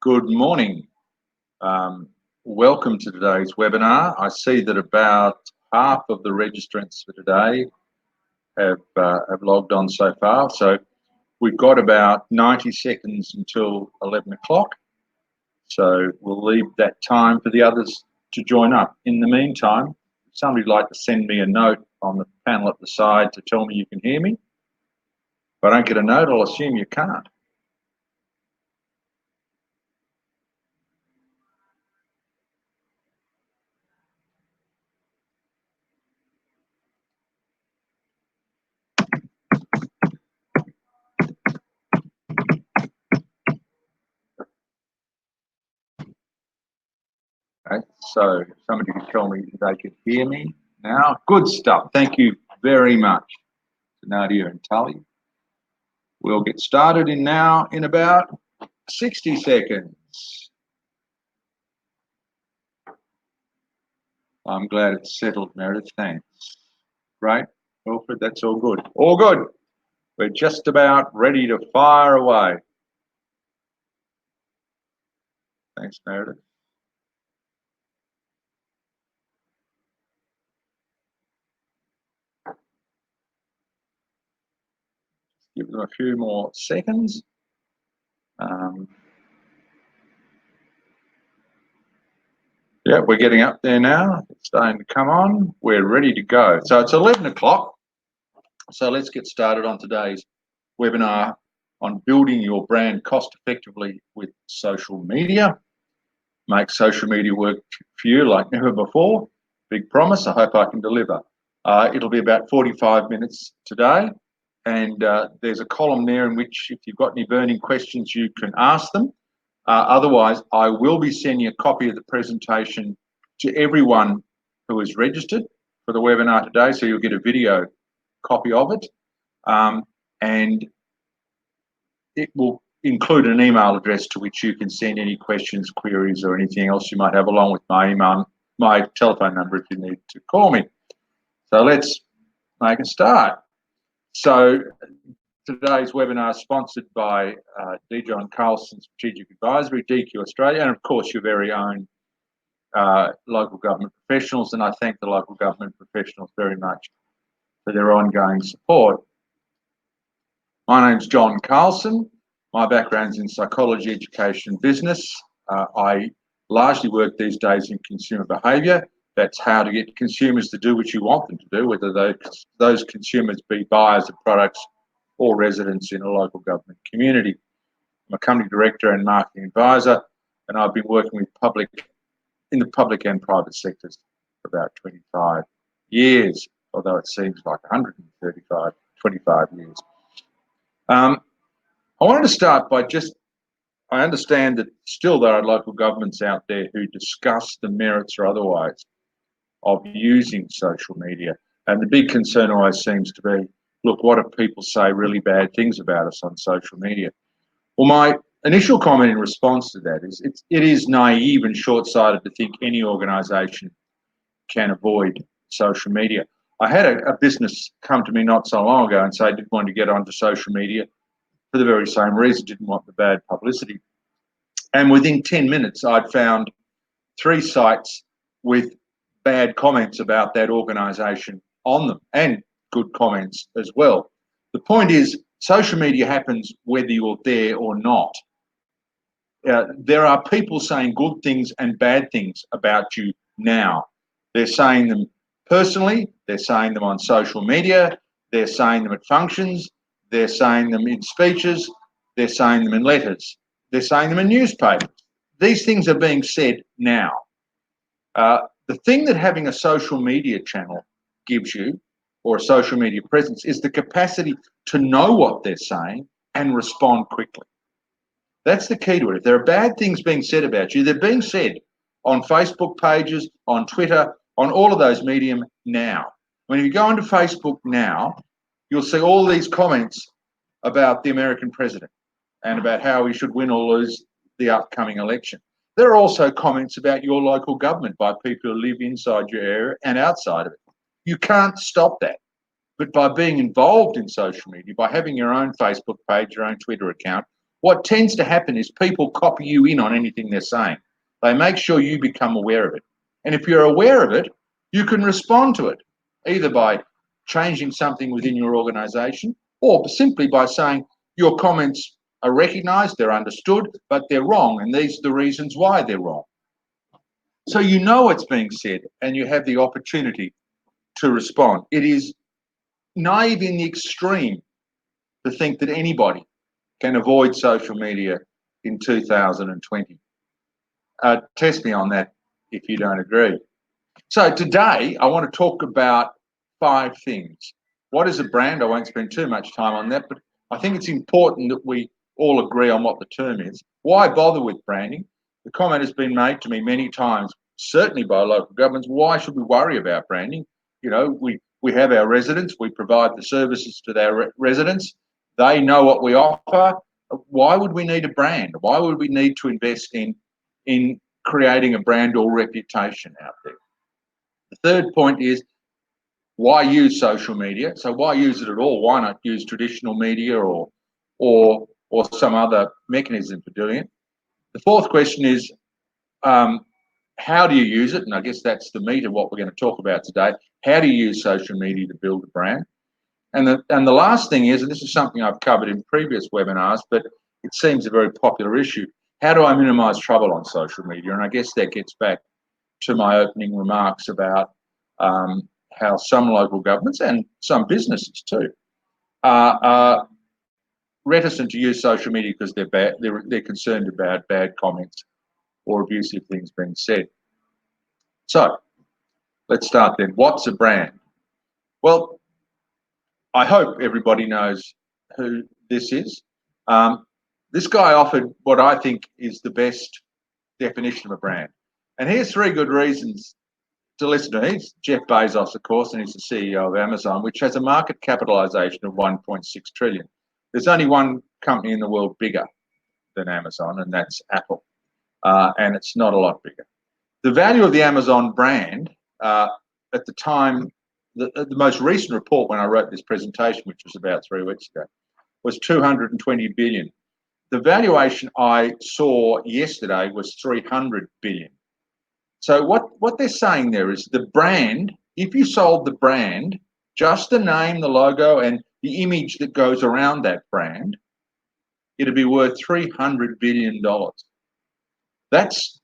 Good morning. Welcome to today's webinar. I see that about half of the registrants for today have logged on so far. So we've got about 90 seconds until 11 o'clock. So we'll leave that time for the others to join up. In the meantime, if somebody'd like to send me a note on the panel at the side to tell me you can hear me. If I don't get a note, I'll assume you can't. Okay, so if somebody could tell me if they could hear me now. Good stuff. Thank you very much to Nadia and Tully. We'll get started in about 60 seconds. I'm glad it's settled, Meredith. Thanks. Right, Wilfred, that's all good. All good. We're just about ready to fire away. Thanks, Meredith. Give them a few more seconds. Yeah, we're getting up there now. It's starting to come on. We're ready to go. So it's 11 o'clock. So let's get started on today's webinar on building your brand cost effectively with social media. Make social media work for you like never before. Big promise. I hope I can deliver. It'll be about 45 minutes today. And there's a column there in which if you've got any burning questions, you can ask them. Otherwise, I will be sending a copy of the presentation to everyone who is registered for the webinar today. So you'll get a video copy of it. And it will include an email address to which you can send any questions, queries, or anything else you might have, along with my email, my telephone number if you need to call me. So let's make a start. So today's webinar is sponsored by johnc Strategic Advisory, DQ Australia, and of course your very own local government professionals. And I thank the local government professionals very much for their ongoing support. My name's John Carlson. My background's in psychology, education, and business. I largely work these days in consumer behaviour. That's how to get consumers to do what you want them to do, whether those consumers be buyers of products or residents in a local government community. I'm a company director and marketing advisor, and I've been working with in the public and private sectors for about 25 years, although it seems like 25 years. I wanted to start by I understand that still there are local governments out there who discuss the merits or otherwise of using social media. And the big concern always seems to be, look, what if people say really bad things about us on social media? Well, my initial comment in response to that is it is naive and short-sighted to think any organisation can avoid social media. I had a business come to me not so long ago and say I didn't want to get onto social media for the very same reason, didn't want the bad publicity. And within 10 minutes, I'd found 3 sites with bad comments about that organisation on them, and good comments as well. The point is, social media happens whether you're there or not. There are people saying good things and bad things about you now. They're saying them personally, they're saying them on social media, they're saying them at functions, they're saying them in speeches, they're saying them in letters, they're saying them in newspapers. These things are being said now. The thing that having a social media channel gives you, or a social media presence, is the capacity to know what they're saying and respond quickly. That's the key to it. If there are bad things being said about you, they're being said on Facebook pages, on Twitter, on all of those medium now. When you go onto Facebook now, you'll see all these comments about the American president and about how he should win or lose the upcoming election. There are also comments about your local government by people who live inside your area and outside of it. You can't stop that. But by being involved in social media, by having your own Facebook page, your own Twitter account, what tends to happen is people copy you in on anything they're saying. They make sure you become aware of it. And if you're aware of it, you can respond to it, either by changing something within your organisation or simply by saying your comments are recognised, they're understood, but they're wrong, and these are the reasons why they're wrong. So you know what's being said and you have the opportunity to respond. It is naive in the extreme to think that anybody can avoid social media in 2020. Test me on that if you don't agree. So today I want to talk about 5 things. What is a brand? I won't spend too much time on that, but I think it's important that we all agree on what the term is. Why bother with branding? The comment has been made to me many times, certainly by local governments. Why should we worry about branding? You know, we have our residents, we provide the services to their residents. They know what we offer. Why would we need a brand? Why would we need to invest in creating a brand or reputation out there? The third point is, why use social media? So why use it at all? Why not use traditional media or some other mechanism for doing it? The fourth question is, how do you use it? And I guess that's the meat of what we're going to talk about today. How do you use social media to build a brand? And the last thing is, and this is something I've covered in previous webinars, but it seems a very popular issue, how do I minimise trouble on social media? And I guess that gets back to my opening remarks about how some local governments and some businesses too are reticent to use social media because they're concerned about bad comments or abusive things being said. So let's start then. What's a brand? Well, I hope everybody knows who this is. This guy offered what I think is the best definition of a brand. And here's 3 good reasons to listen to. He's Jeff Bezos, of course, and he's the CEO of Amazon, which has a market capitalization of 1.6 trillion. There's only one company in the world bigger than Amazon, and that's Apple. And it's not a lot bigger. The value of the Amazon brand at the time, the most recent report when I wrote this presentation, which was about 3 weeks ago, was 220 billion. The valuation I saw yesterday was 300 billion. So what they're saying there is the brand, if you sold the brand, just the name, the logo, and the image that goes around that brand, it'd be worth $300 billion. That's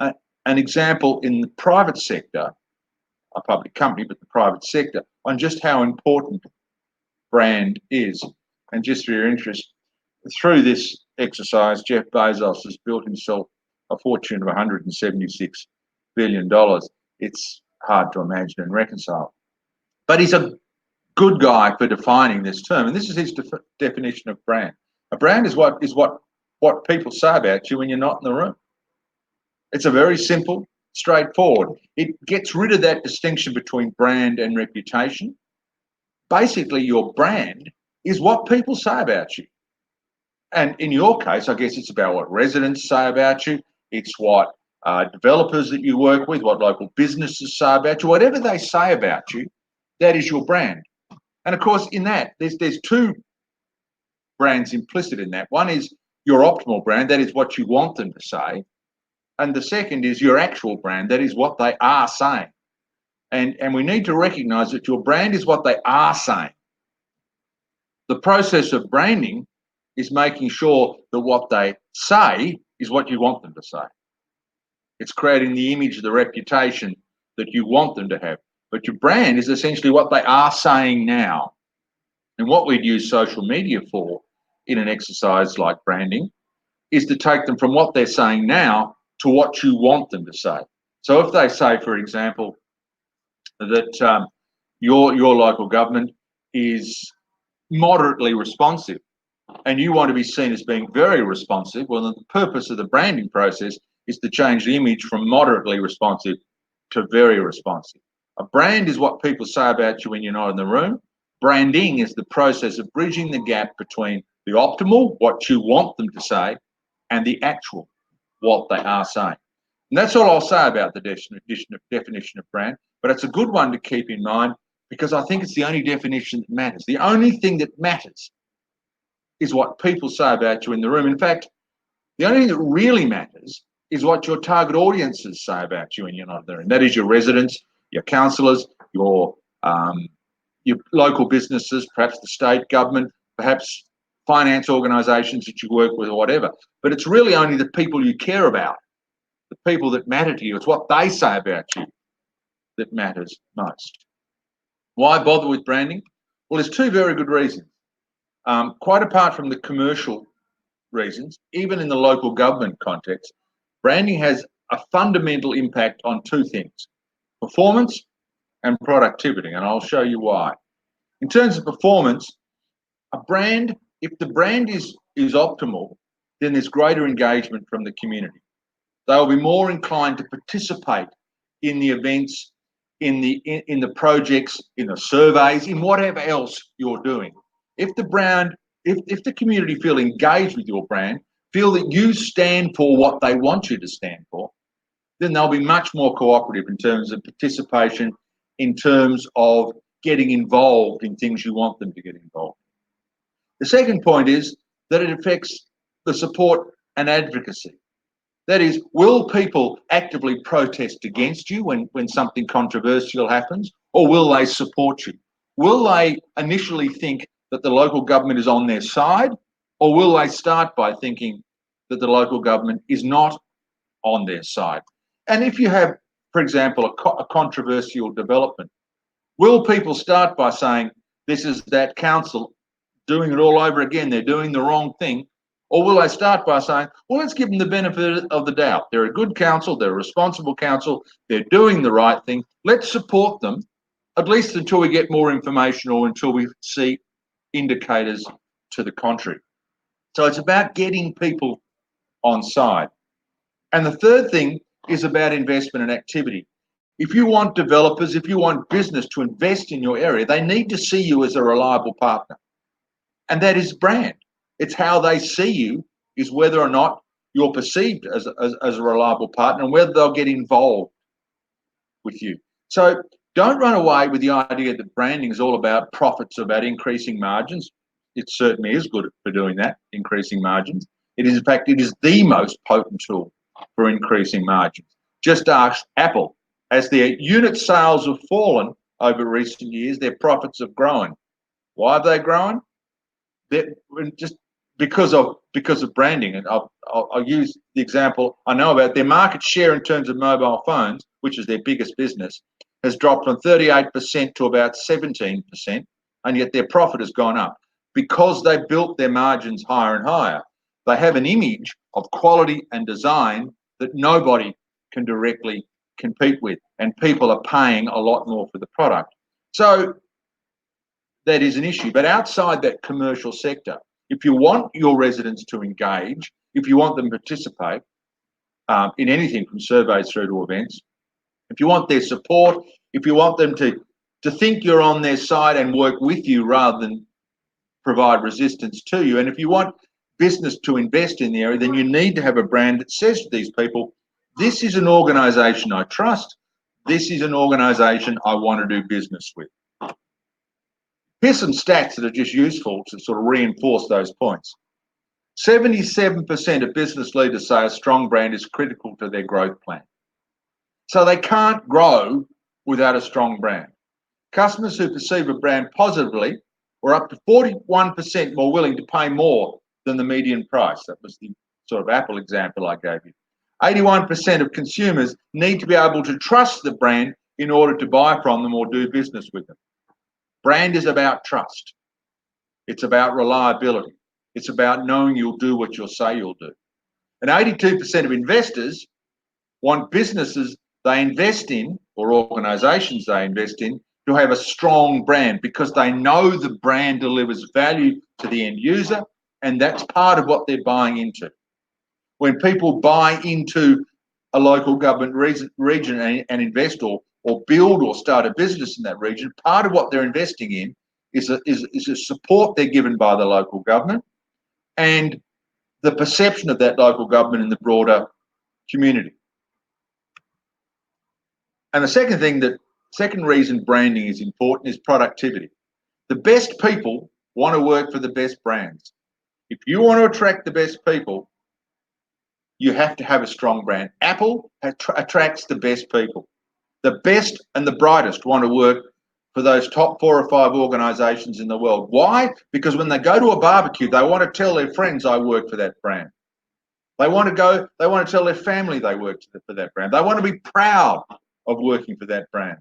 an example in the private sector, a public company, but the private sector, on just how important brand is. And just for your interest, through this exercise, Jeff Bezos has built himself a fortune of $176 billion. It's hard to imagine and reconcile. But he's a good guy for defining this term, and this is his definition of brand. A brand is what people say about you when you're not in the room. It's a very simple, straightforward. It gets rid of that distinction between brand and reputation. Basically, your brand is what people say about you. And in your case, I guess it's about what residents say about you. It's what developers that you work with, what local businesses say about you. Whatever they say about you, that is your brand. And of course, in that, there's 2 brands implicit in that. One is your optimal brand, that is what you want them to say. And the second is your actual brand, that is what they are saying. And we need to recognise that your brand is what they are saying. The process of branding is making sure that what they say is what you want them to say. It's creating the image, the reputation that you want them to have. But your brand is essentially what they are saying now. And what we'd use social media for in an exercise like branding is to take them from what they're saying now to what you want them to say. So if they say, for example, that your local government is moderately responsive and you want to be seen as being very responsive, well, the purpose of the branding process is to change the image from moderately responsive to very responsive. A brand is what people say about you when you're not in the room. Branding is the process of bridging the gap between the optimal, what you want them to say, and the actual, what they are saying. And that's all I'll say about the definition of brand, but it's a good one to keep in mind because I think it's the only definition that matters. The only thing that matters is what people say about you in the room. In fact, the only thing that really matters is what your target audiences say about you when you're not there. And that is your residents, your councillors, your local businesses, perhaps the state government, perhaps finance organisations that you work with or whatever. But it's really only the people you care about, the people that matter to you. It's what they say about you that matters most. Why bother with branding? Well, there's two very good reasons. Quite apart from the commercial reasons, even in the local government context, branding has a fundamental impact on two things: performance and productivity, and I'll show you why. In terms of performance, a brand, if the brand is optimal, then there's greater engagement from the community. They will be more inclined to participate in the events, in the projects, in the surveys, in whatever else you're doing. If the brand, if the community feel engaged with your brand, feel that you stand for what they want you to stand for, then they'll be much more cooperative in terms of participation, in terms of getting involved in things you want them to get involved in. The second point is that it affects the support and advocacy. That is, will people actively protest against you when something controversial happens, or will they support you? Will they initially think that the local government is on their side, or will they start by thinking that the local government is not on their side? And if you have, for example, a controversial development, will people start by saying, this is that council doing it all over again, they're doing the wrong thing? Or will they start by saying, well, let's give them the benefit of the doubt. They're a good council, they're a responsible council, they're doing the right thing. Let's support them, at least until we get more information or until we see indicators to the contrary. So it's about getting people on side. And the third thing is about investment and activity. If you want developers, if you want business to invest in your area, they need to see you as a reliable partner. And that is brand. It's how they see you, is whether or not you're perceived as a reliable partner and whether they'll get involved with you. So don't run away with the idea that branding is all about profits, about increasing margins. It certainly is good for doing that, increasing margins. It is, in fact, it is the most potent tool for increasing margins. Just ask Apple. As their unit sales have fallen over recent years, their profits have grown. Why have they grown? They're just because of branding. And I'll use the example I know about. Their market share in terms of mobile phones, which is their biggest business, has dropped from 38% to about 17%, and yet their profit has gone up because they built their margins higher and higher. They have an image of quality and design that nobody can directly compete with, and people are paying a lot more for the product. So that is an issue. But outside that commercial sector, if you want your residents to engage, if you want them to participate in anything from surveys through to events, if you want their support, if you want them to think you're on their side and work with you rather than provide resistance to you, and if you want business to invest in the area, then you need to have a brand that says to these people, this is an organisation I trust, this is an organisation I want to do business with. Here's some stats that are just useful to sort of reinforce those points. 77% of business leaders say a strong brand is critical to their growth plan. So they can't grow without a strong brand. Customers who perceive a brand positively were up to 41% more willing to pay more than the median price. That was the sort of Apple example I gave you. 81% of consumers need to be able to trust the brand in order to buy from them or do business with them. Brand is about trust. It's about reliability. It's about knowing you'll do what you'll say you'll do. And 82% of investors want businesses they invest in, or organisations they invest in, to have a strong brand because they know the brand delivers value to the end user, and that's part of what they're buying into. When people buy into a local government region and invest or build or start a business in that region, part of what they're investing in is a support they're given by the local government and the perception of that local government in the broader community. And the second reason branding is important is productivity. The best people want to work for the best brands. If you want to attract the best people, you have to have a strong brand. Apple attracts the best people. The best and the brightest want to work for those top 4 or 5 organisations in the world. Why? Because when they go to a barbecue, they want to tell their friends, I work for that brand. They want to tell their family they work for that brand. They want to be proud of working for that brand.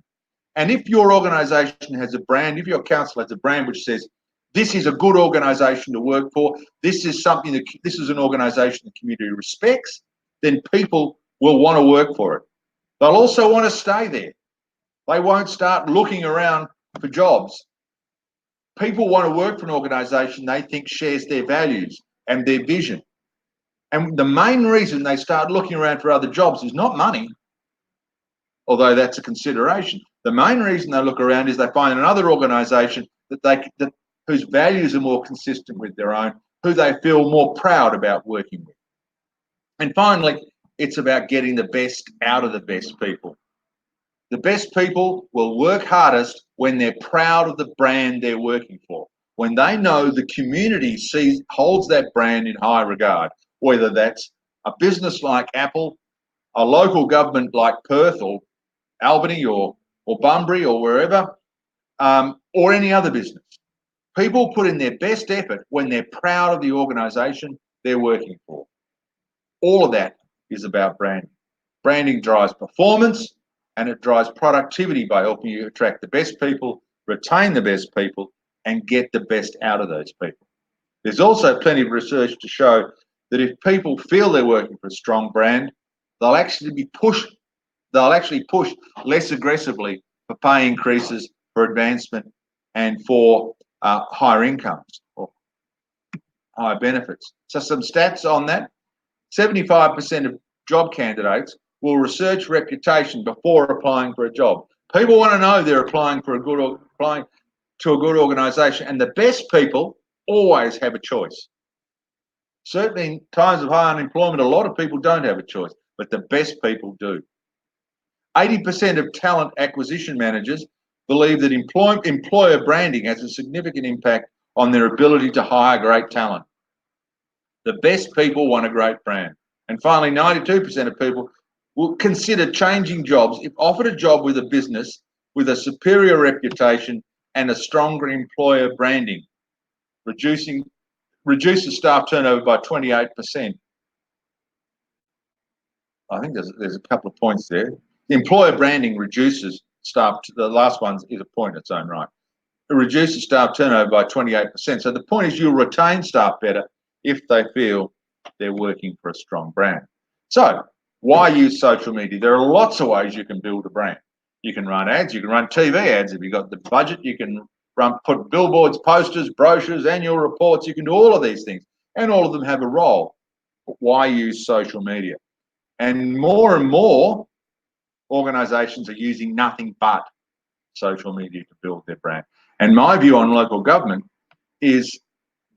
And if your organisation has a brand, if your council has a brand which says, this is a good organisation to work for, this is an organisation the community respects, then people will want to work for it. They'll also want to stay there. They won't start looking around for jobs. People want to work for an organisation they think shares their values and their vision. And the main reason they start looking around for other jobs is not money, although that's a consideration. The main reason they look around is they find another organisation whose values are more consistent with their own, who they feel more proud about working with. And finally, it's about getting the best out of the best people. The best people will work hardest when they're proud of the brand they're working for, when they know the community holds that brand in high regard, whether that's a business like Apple, a local government like Perth or Albany or Bunbury or wherever, or any other business. People put in their best effort when they're proud of the organisation they're working for. All of that is about branding. Branding drives performance and it drives productivity by helping you attract the best people, retain the best people, and get the best out of those people. There's also plenty of research to show that if people feel they're working for a strong brand, they'll actually push less aggressively for pay increases, for advancement, and for higher incomes or higher benefits. So some stats on that: 75% of job candidates will research reputation before applying for a job. People want to know they're applying to a good organisation, and the best people always have a choice. Certainly in times of high unemployment, a lot of people don't have a choice, but the best people do. 80% of talent acquisition managers believe that employer branding has a significant impact on their ability to hire great talent. The best people want a great brand. And finally, 92% of people will consider changing jobs if offered a job with a business with a superior reputation and a stronger employer branding, reduces staff turnover by 28%. I think there's a couple of points there. The employer branding reduces staff, the last one is a point in its own right. It reduces staff turnover by 28%. So the point is you'll retain staff better if they feel they're working for a strong brand. So why use social media? There are lots of ways you can build a brand. You can run ads, you can run TV ads. If you've got the budget, you can put billboards, posters, brochures, annual reports. You can do all of these things, and all of them have a role. But why use social media? And more organisations are using nothing but social media to build their brand. And my view on local government is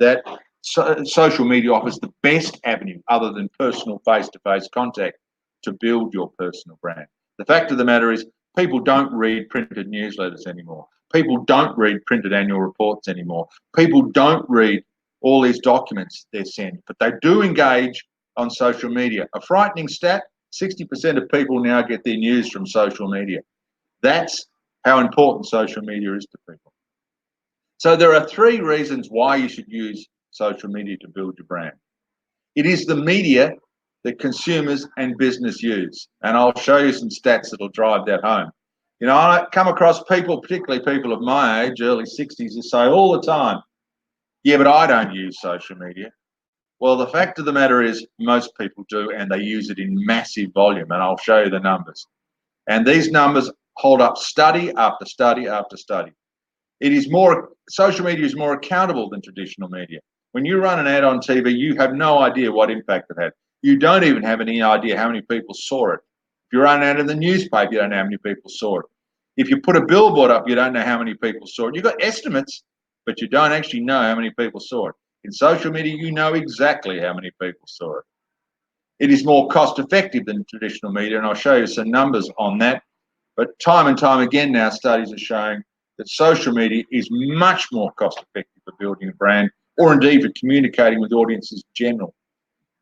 that social media offers the best avenue other than personal face-to-face contact to build your personal brand. The fact of the matter is people don't read printed newsletters anymore. People don't read printed annual reports anymore. People don't read all these documents they're sent, but they do engage on social media. A frightening stat, 60% of people now get their news from social media. That's how important social media is to people. So there are 3 reasons why you should use social media to build your brand. It is the media that consumers and business use. And I'll show you some stats that'll drive that home. You know, I come across people, particularly people of my age, early 60s, who say all the time, yeah, but I don't use social media. Well, the fact of the matter is most people do, and they use it in massive volume, and I'll show you the numbers. And these numbers hold up study after study after study. Social media is more accountable than traditional media. When you run an ad on TV, you have no idea what impact it had. You don't even have any idea how many people saw it. If you run an ad in the newspaper, you don't know how many people saw it. If you put a billboard up, you don't know how many people saw it. You've got estimates, but you don't actually know how many people saw it. In social media, you know exactly how many people saw it. It is more cost effective than traditional media, and I'll show you some numbers on that. But time and time again now, studies are showing that social media is much more cost effective for building a brand or indeed for communicating with audiences in general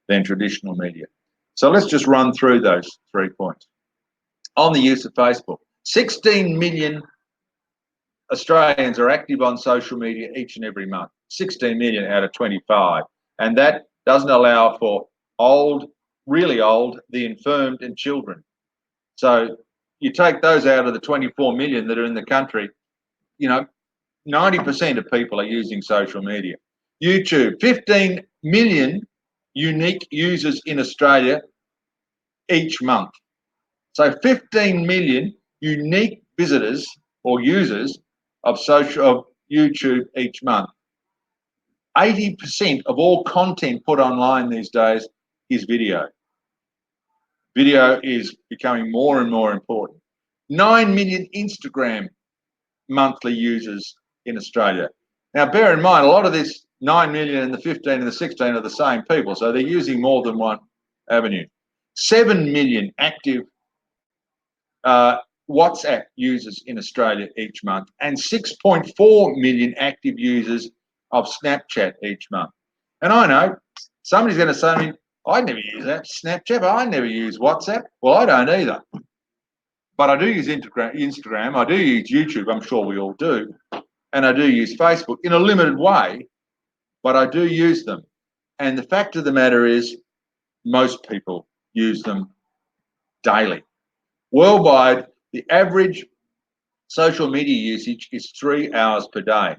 than traditional media. So let's just run through those 3 points. On the use of Facebook, 16 million Australians are active on social media each and every month, 16 million out of 25. And that doesn't allow for old, really old, the infirmed and children. So you take those out of the 24 million that are in the country, 90% of people are using social media. YouTube, 15 million unique users in Australia each month. So 15 million unique visitors or users of YouTube each month. 80% of all content put online these days is video. Video is becoming more and more important. 9 million Instagram monthly users in Australia. Now, bear in mind, a lot of this 9 million and the 15 and the 16 are the same people, so they're using more than one avenue. 7 million active WhatsApp users in Australia each month, and 6.4 million active users of Snapchat each month. And I know somebody's going to say to me, I never use that Snapchat, I never use WhatsApp. Well, I don't either. But I do use Instagram, I do use YouTube, I'm sure we all do, and I do use Facebook in a limited way, but I do use them. And the fact of the matter is, most people use them daily. Worldwide, the average social media usage is 3 hours per day.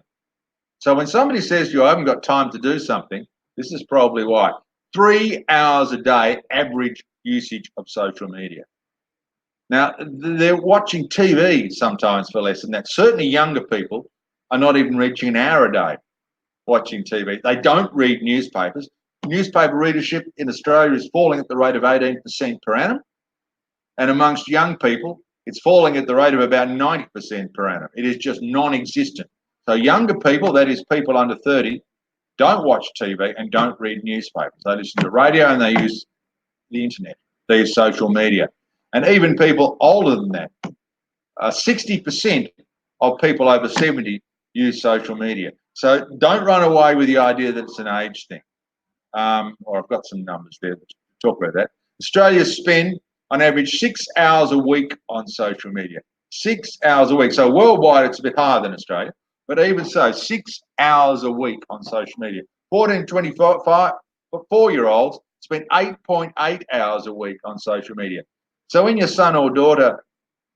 So when somebody says to you, I haven't got time to do something, this is probably why. 3 hours a day average usage of social media. Now, they're watching TV sometimes for less than that. Certainly younger people are not even reaching an hour a day watching TV. They don't read newspapers. Newspaper readership in Australia is falling at the rate of 18% per annum. And amongst young people, it's falling at the rate of about 90% per annum. It is just non-existent. So younger people, that is people under 30, don't watch TV and don't read newspapers. They listen to radio and they use the internet. They use social media. And even people older than that, 60% of people over 70 use social media. So don't run away with the idea that it's an age thing. Or I've got some numbers there to talk about that. Australians spend on average 6 hours a week on social media. 6 hours a week. So worldwide, it's a bit higher than Australia. But even so, 6 hours a week on social media. 14 to 25, 4-year-olds spend 8.8 hours a week on social media. So when your son or daughter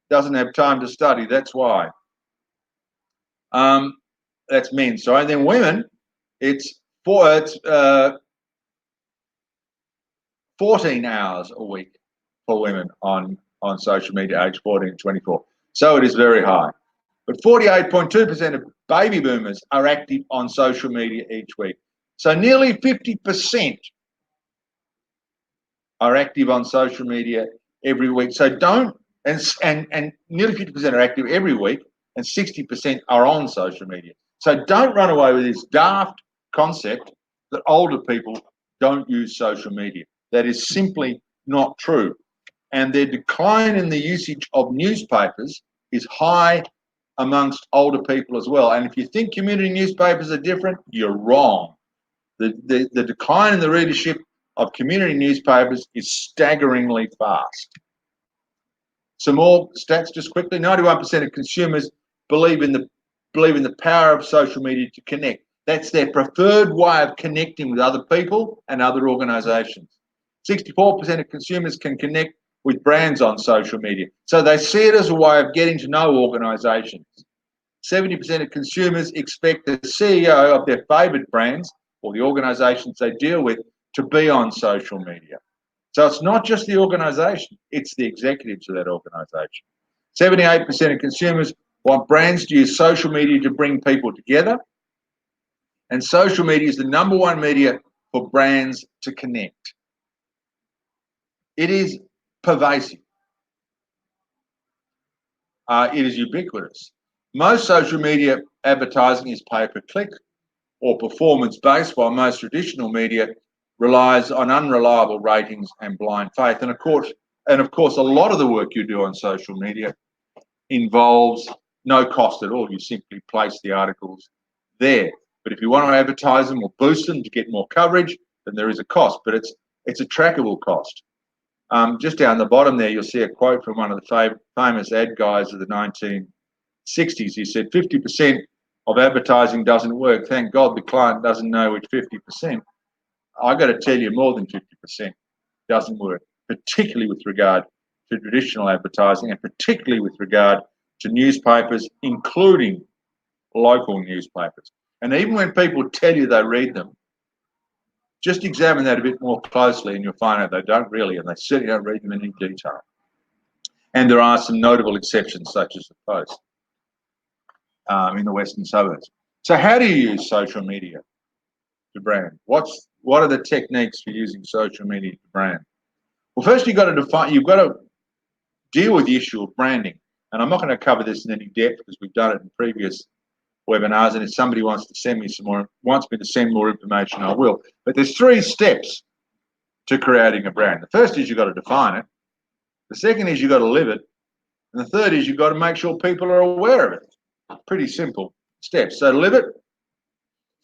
doesn't have time to study, that's why. That's men, sorry. And then women, it's 14 hours a week for women on social media, age 14 to 24. So it is very high. But 48.2% of baby boomers are active on social media each week. So nearly 50% are active on social media every week. So don't, and nearly 50% are active every week, and 60% are on social media. So don't run away with this daft concept that older people don't use social media. That is simply not true. And their decline in the usage of newspapers is high amongst older people as well. And if you think community newspapers are different, you're wrong. The decline in the readership of community newspapers is staggeringly fast. Some more stats just quickly. 91% of consumers believe in the power of social media to connect. That's their preferred way of connecting with other people and other organisations. 64% of consumers can connect with brands on social media. So they see it as a way of getting to know organisations. 70% of consumers expect the CEO of their favourite brands or the organisations they deal with to be on social media. So it's not just the organisation, it's the executives of that organisation. 78% of consumers want brands to use social media to bring people together. And social media is the #1 media for brands to connect. It is pervasive. It is ubiquitous. Most social media advertising is pay-per-click or performance-based, while most traditional media relies on unreliable ratings and blind faith. And of course, a lot of the work you do on social media involves no cost at all. You simply place the articles there. But if you want to advertise them or boost them to get more coverage, then there is a cost, but it's a trackable cost. Just down the bottom there, you'll see a quote from one of the famous ad guys of the 1960s. He said, 50% of advertising doesn't work. Thank God the client doesn't know which 50%. I got to tell you, more than 50% doesn't work, particularly with regard to traditional advertising and particularly with regard to newspapers, including local newspapers. And even when people tell you they read them, just examine that a bit more closely and you'll find out they don't really, and they certainly don't read them in any detail. And there are some notable exceptions, such as the Post in the Western suburbs. So how do you use social media to brand? What are the techniques for using social media to brand? Well, first you've got to deal with the issue of branding. And I'm not going to cover this in any depth because we've done it in previous webinars, and if somebody wants me to send more information, I will. But there's 3 steps to creating a brand. The first is you've got to define it. The second is you've got to live it. And the third is you've got to make sure people are aware of it. Pretty simple steps. So to live it,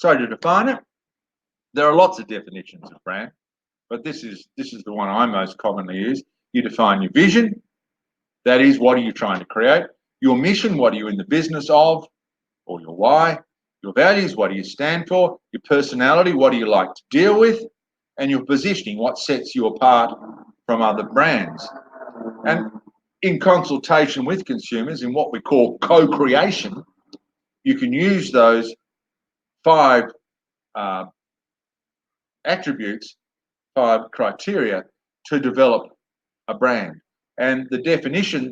to define it, there are lots of definitions of brand, but this is the one I most commonly use. You define your vision. That is, what are you trying to create? Your mission, what are you in the business of? Or your why, your values, what do you stand for, your personality, what do you like to deal with, and your positioning, what sets you apart from other brands. And in consultation with consumers, in what we call co-creation, you can use those 5 attributes, 5 criteria to develop a brand. And the definition,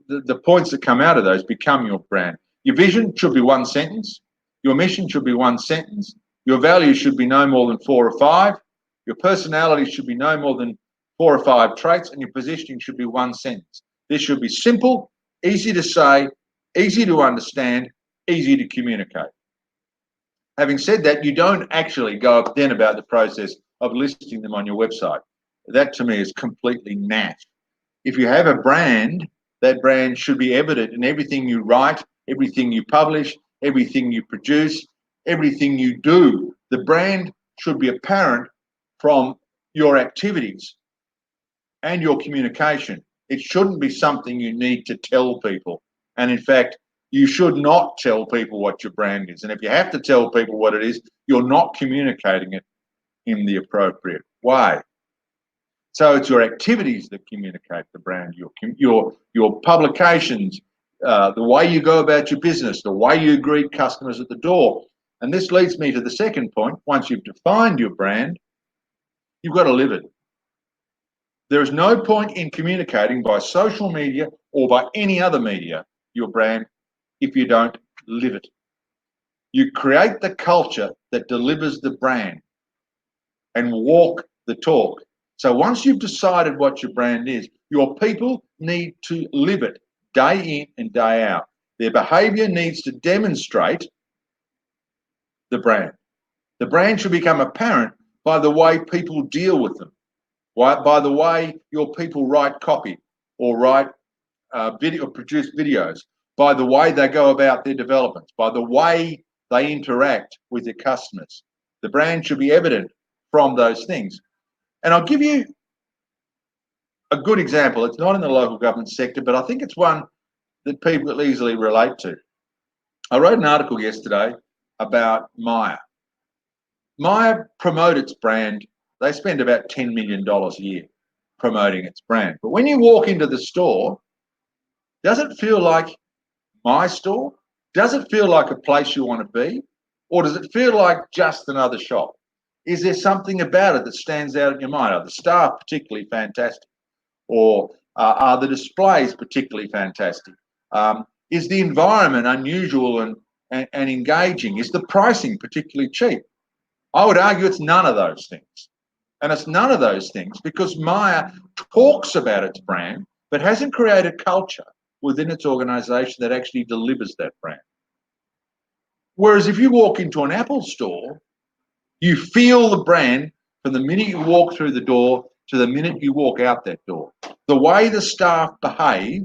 the points that come out of those become your brand. Your vision should be 1 sentence. Your mission should be 1 sentence. Your values should be no more than 4 or 5. Your personality should be no more than 4 or 5 traits, and your positioning should be 1 sentence. This should be simple, easy to say, easy to understand, easy to communicate. Having said that, you don't actually go then about the process of listing them on your website. That to me is completely naff. If you have a brand, that brand should be evident in everything you write, everything you publish, everything you produce, everything you do. The brand should be apparent from your activities and your communication. It shouldn't be something you need to tell people. And in fact, you should not tell people what your brand is. And if you have to tell people what it is, you're not communicating it in the appropriate way. So it's your activities that communicate the brand, your publications, the way you go about your business, the way you greet customers at the door. And this leads me to the second point. Once you've defined your brand, you've got to live it. There is no point in communicating by social media or by any other media your brand if you don't live it. You create the culture that delivers the brand and walk the talk. So once you've decided what your brand is, your people need to live it day in and day out. Their behaviour needs to demonstrate the brand. The brand should become apparent by the way people deal with them, by the way your people write copy or write video, produce videos, by the way they go about their developments, by the way they interact with their customers. The brand should be evident from those things. And I'll give you a good example. It's not in the local government sector, but I think it's one that people easily relate to. I wrote an article yesterday about Myer. Myer promote its brand. They spend about $10 million a year promoting its brand. But when you walk into the store, does it feel like my store? Does it feel like a place you want to be? Or does it feel like just another shop? Is there something about it that stands out in your mind? Are the staff particularly fantastic? Or are the displays particularly fantastic? Is the environment unusual and engaging? Is the pricing particularly cheap? I would argue it's none of those things. And it's none of those things because Myer talks about its brand, but hasn't created culture within its organisation that actually delivers that brand. Whereas if you walk into an Apple store, you feel the brand from the minute you walk through the door to the minute you walk out that door. The way the staff behave,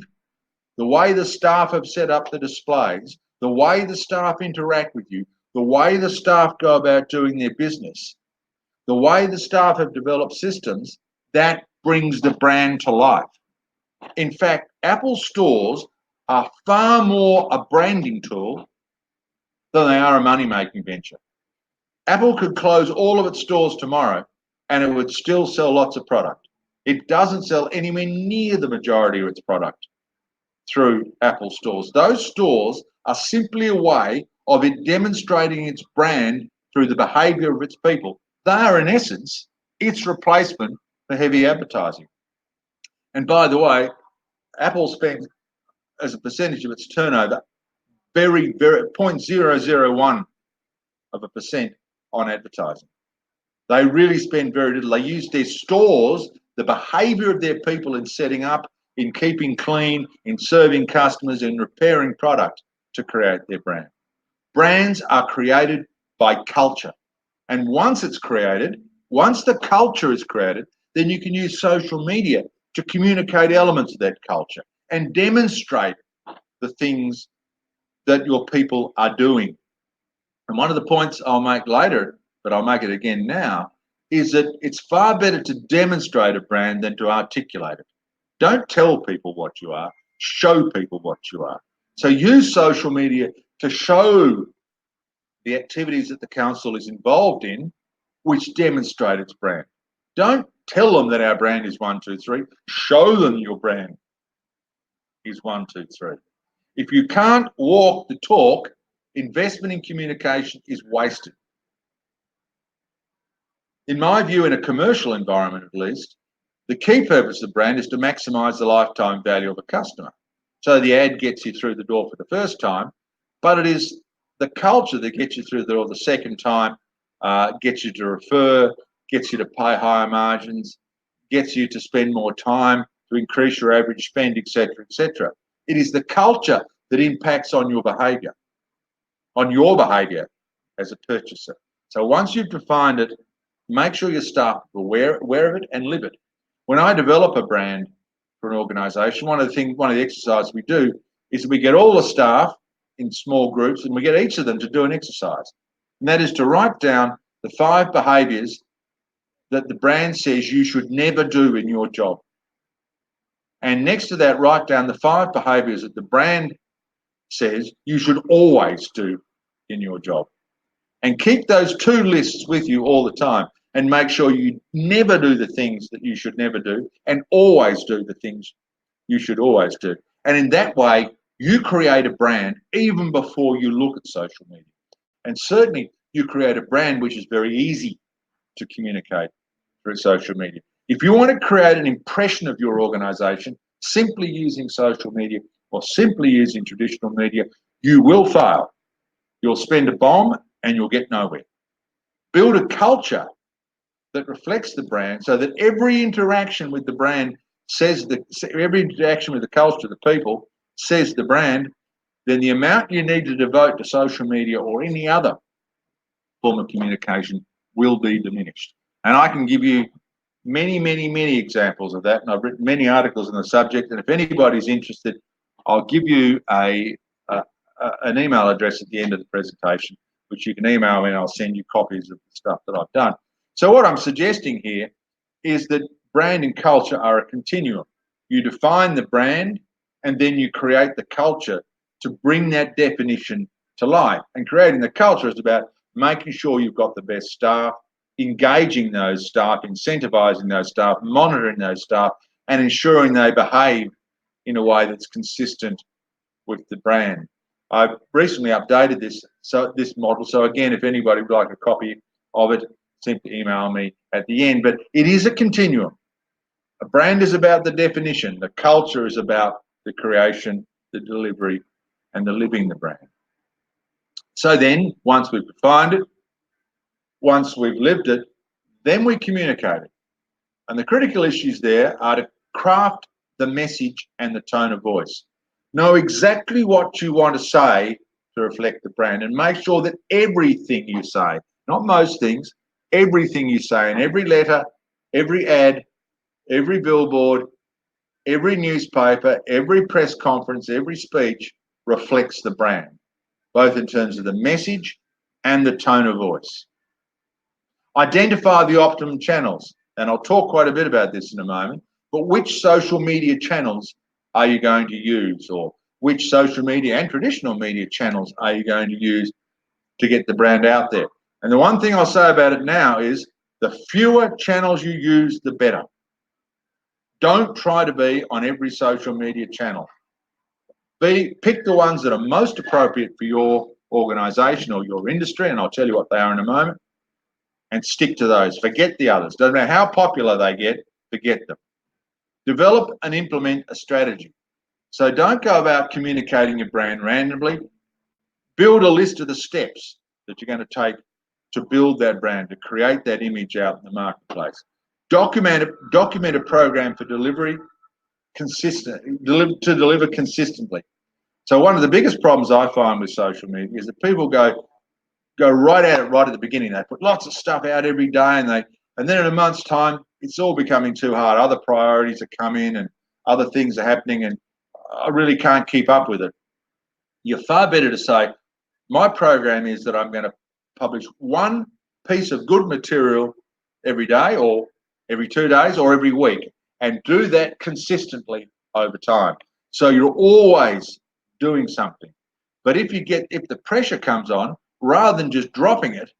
the way the staff have set up the displays, the way the staff interact with you the way the staff go about doing their business, the way the staff have developed systems, that brings the brand to life. In fact, Apple stores are far more a branding tool than they are a money-making venture. Apple could close all of its stores tomorrow and it would still sell lots of product. It doesn't sell anywhere near the majority of its product through Apple stores. Those stores are simply a way of it demonstrating its brand through the behaviour of its people. They are, in essence, its replacement for heavy advertising. And by the way, Apple spends, as a percentage of its turnover, very 0.001% on advertising. They really spend very little. They use their stores, the behaviour of their people in setting up, in keeping clean, in serving customers, in repairing product to create their brand. Brands are created by culture. And once it's created, once the culture is created, then you can use social media to communicate elements of that culture and demonstrate the things that your people are doing. And one of the points I'll make later, but I'll make it again now, is that it's far better to demonstrate a brand than to articulate it. Don't tell people what you are, show people what you are. So use social media to show the activities that the council is involved in, which demonstrate its brand. Don't tell them that our brand is 1, 2, 3. Show them your brand is 1, 2, 3. If you can't walk the talk, investment in communication is wasted. In my view, in a commercial environment at least, the key purpose of the brand is to maximise the lifetime value of a customer. So the ad gets you through the door for the first time, but it is the culture that gets you through the door the second time, gets you to refer, gets you to pay higher margins, gets you to spend more time, to increase your average spend, etc., etc. It is the culture that impacts on your behaviour as a purchaser. So once you've defined it, make sure your staff are aware of it and live it. When I develop a brand for an organisation, one of the exercises we do is we get all the staff in small groups and we get each of them to do an exercise. And that is to write down the 5 behaviours that the brand says you should never do in your job. And next to that, write down the 5 behaviours that the brand says you should always do in your job. And keep those 2 lists with you all the time and make sure you never do the things that you should never do and always do the things you should always do. And in that way, you create a brand even before you look at social media. And certainly you create a brand which is very easy to communicate through social media. If you want to create an impression of your organisation simply using social media or simply using traditional media, you will fail. You'll spend a bomb and you'll get nowhere. Build a culture that reflects the brand so that every interaction with the brand every interaction with the culture, the people, says the brand, then the amount you need to devote to social media or any other form of communication will be diminished. And I can give you many, many, many examples of that, and I've written many articles on the subject, and if anybody's interested, I'll give you an email address at the end of the presentation, which you can email me and I'll send you copies of the stuff that I've done. So what I'm suggesting here is that brand and culture are a continuum. You define the brand and then you create the culture to bring that definition to life. And creating the culture is about making sure you've got the best staff, engaging those staff, incentivising those staff, monitoring those staff, and ensuring they behave in a way that's consistent with the brand. I've recently updated this model. So again, if anybody would like a copy of it, simply email me at the end. But it is a continuum. A brand is about the definition. The culture is about the creation, the delivery, and the living the brand. So then, once we've defined it, once we've lived it, then we communicate it. And the critical issues there are to craft the message and the tone of voice. Know exactly what you want to say to reflect the brand and make sure that everything you say, not most things, everything you say in every letter, every ad, every billboard, every newspaper, every press conference, every speech reflects the brand, both in terms of the message and the tone of voice. Identify the optimum channels, and I'll talk quite a bit about this in a moment, but which social media channels are you going to use, or which social media and traditional media channels are you going to use to get the brand out there? And the one thing I'll say about it now is the fewer channels you use, the better. Don't try to be on every social media channel. Pick the ones that are most appropriate for your organisation or your industry, and I'll tell you what they are in a moment, and stick to those. Forget the others. Doesn't matter how popular they get, forget them. Develop and implement a strategy. So don't go about communicating your brand randomly. Build a list of the steps that you're going to take to build that brand, to create that image out in the marketplace. Document a program for delivery to deliver consistently. So one of the biggest problems I find with social media is that people go right at it right at the beginning. They put lots of stuff out every day, and then in a month's time, it's all becoming too hard. Other priorities are coming and other things are happening, and I really can't keep up with it. You're far better to say, my program is that I'm going to publish one piece of good material every day or every 2 days or every week, and do that consistently over time. So you're always doing something. But if the pressure comes on, rather than just dropping it,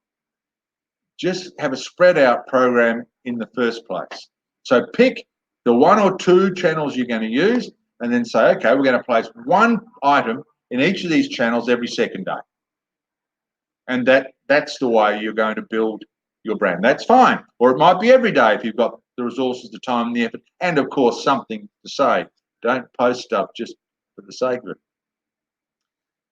just have a spread out program in the first place. So pick the 1 or 2 channels you're going to use, and then say, okay, we're going to place one item in each of these channels every second day. And that's the way you're going to build your brand. That's fine. Or it might be every day if you've got the resources, the time, and the effort, and of course something to say. Don't post stuff just for the sake of it.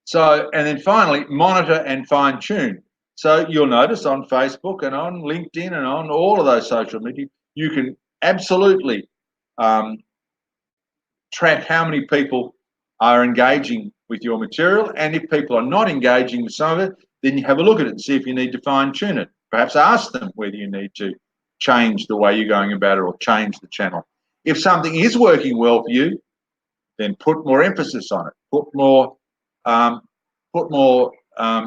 So, and then finally, monitor and fine tune. So you'll notice on Facebook and on LinkedIn and on all of those social media, you can absolutely track how many people are engaging with your material. And if people are not engaging with some of it, then you have a look at it and see if you need to fine tune it. Perhaps ask them whether you need to change the way you're going about it or change the channel. If something is working well for you, then put more emphasis on it, put more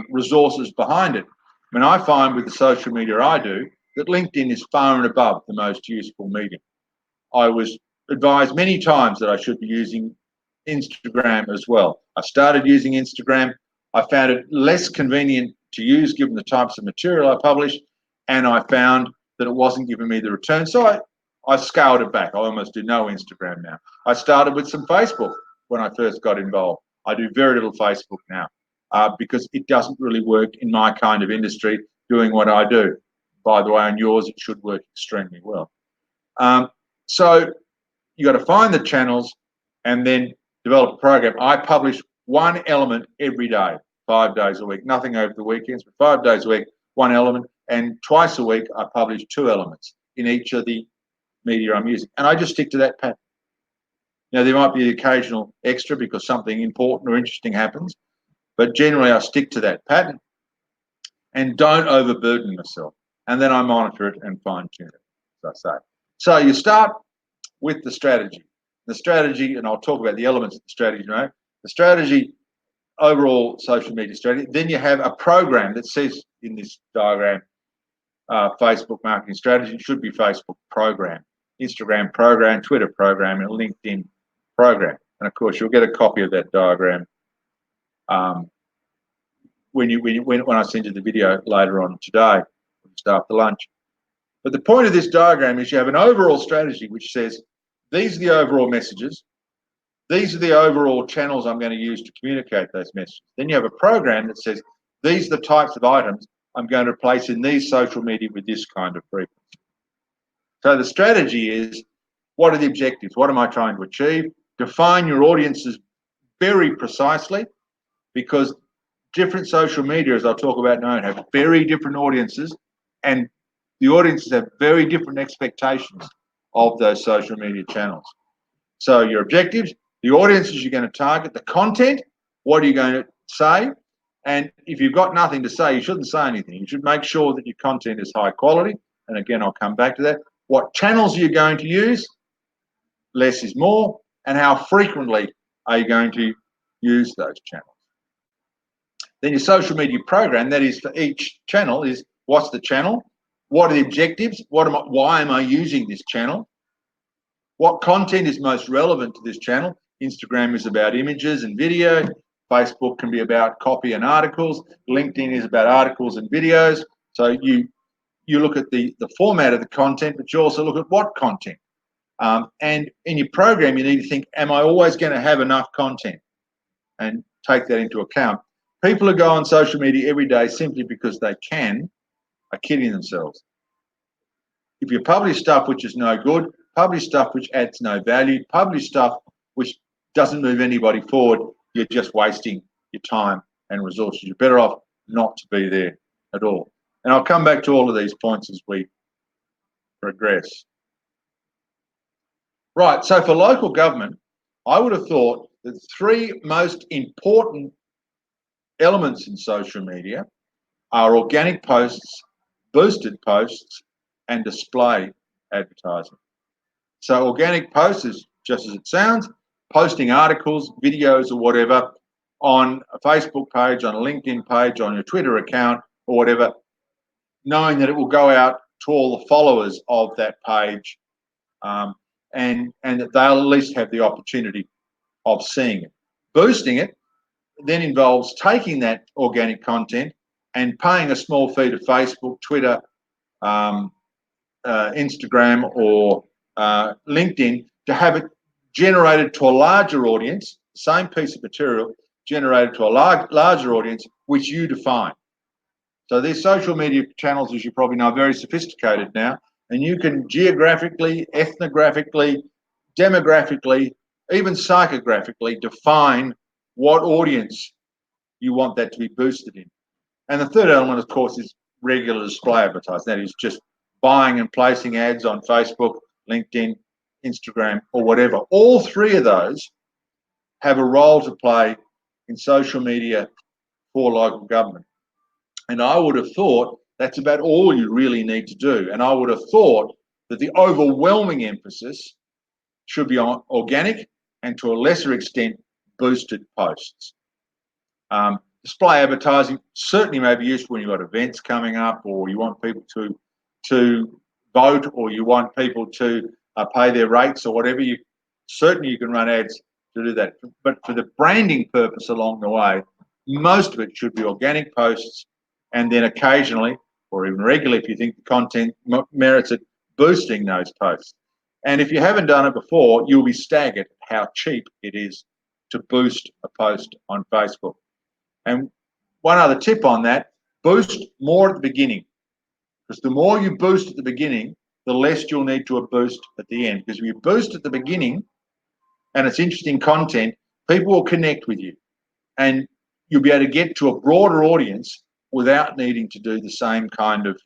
resources behind it. I mean, I find with the social media I do that LinkedIn is far and above the most useful medium. I was advised many times that I should be using Instagram as well. I started using Instagram. I found it less convenient to use given the types of material I published, and I found that it wasn't giving me the return. So I scaled it back. I almost do no Instagram now. I started with some Facebook when I first got involved. I do very little Facebook now because it doesn't really work in my kind of industry doing what I do. By the way, on yours, it should work extremely well. So you got to find the channels and then develop a program. I publish one element every day, 5 days a week, nothing over the weekends, but 5 days a week, one element, and twice a week I publish 2 elements in each of the media I'm using. And I just stick to that pattern. Now, there might be the occasional extra because something important or interesting happens, but generally I stick to that pattern and don't overburden myself. And then I monitor it and fine-tune it, as I say. So you start with the strategy. The strategy, and I'll talk about the elements of the strategy now. The strategy, overall social media strategy. Then you have a program that says in this diagram, Facebook marketing strategy. It should be Facebook program, Instagram program, Twitter program, and LinkedIn program. And of course, you'll get a copy of that diagram when I send you the video later on today, just after lunch. But the point of this diagram is you have an overall strategy which says, these are the overall messages. These are the overall channels I'm going to use to communicate those messages. Then you have a program that says, these are the types of items I'm going to place in these social media with this kind of frequency. So the strategy is, what are the objectives? What am I trying to achieve? Define your audiences very precisely, because different social media, as I'll talk about now, have very different audiences, and the audiences have very different expectations of those social media channels. So your objectives, the audiences you're going to target, the content, what are you going to say? And if you've got nothing to say, you shouldn't say anything. You should make sure that your content is high quality. And again, I'll come back to that. What channels are you going to use? Less is more. And how frequently are you going to use those channels? Then your social media program, that is for each channel, is what's the channel? What are the objectives? Why am I using this channel? What content is most relevant to this channel? Instagram is about images and video. Facebook can be about copy and articles. LinkedIn is about articles and videos. So you look at the format of the content, but you also look at what content. And in your program, you need to think, am I always going to have enough content? And take that into account. People who go on social media every day simply because they can are kidding themselves. If you publish stuff which is no good, publish stuff which adds no value, publish stuff which doesn't move anybody forward, you're just wasting your time and resources. You're better off not to be there at all. And I'll come back to all of these points as we progress. Right, so for local government, I would have thought the three most important elements in social media are organic posts, boosted posts, and display advertising. So organic posts is just as it sounds, posting articles, videos, or whatever on a Facebook page, on a LinkedIn page, on your Twitter account, or whatever, knowing that it will go out to all the followers of that page, and that they'll at least have the opportunity of seeing it. Boosting it then involves taking that organic content and paying a small fee to Facebook, Twitter, Instagram, or LinkedIn to have it generated to a larger audience, same piece of material generated to a larger audience, which you define. So these social media channels, as you probably know, are very sophisticated now, and you can geographically, ethnographically, demographically, even psychographically define what audience you want that to be boosted in. And the third element, of course, is regular display advertising. That is just buying and placing ads on Facebook, LinkedIn, Instagram, or whatever. All three of those have a role to play in social media for local government. And I would have thought that's about all you really need to do. And I would have thought that the overwhelming emphasis should be on organic and, to a lesser extent, boosted posts. Display advertising certainly may be useful when you've got events coming up, or you want people to vote, or you want people to pay their rates or whatever. Certainly you can run ads to do that. But for the branding purpose along the way, most of it should be organic posts, and then occasionally, or even regularly if you think the content merits it, boosting those posts. And if you haven't done it before, you'll be staggered how cheap it is to boost a post on Facebook. And one other tip on that, boost more at the beginning, because the more you boost at the beginning, the less you'll need to boost at the end. Because if you boost at the beginning and it's interesting content, people will connect with you, and you'll be able to get to a broader audience without needing to do the same kind of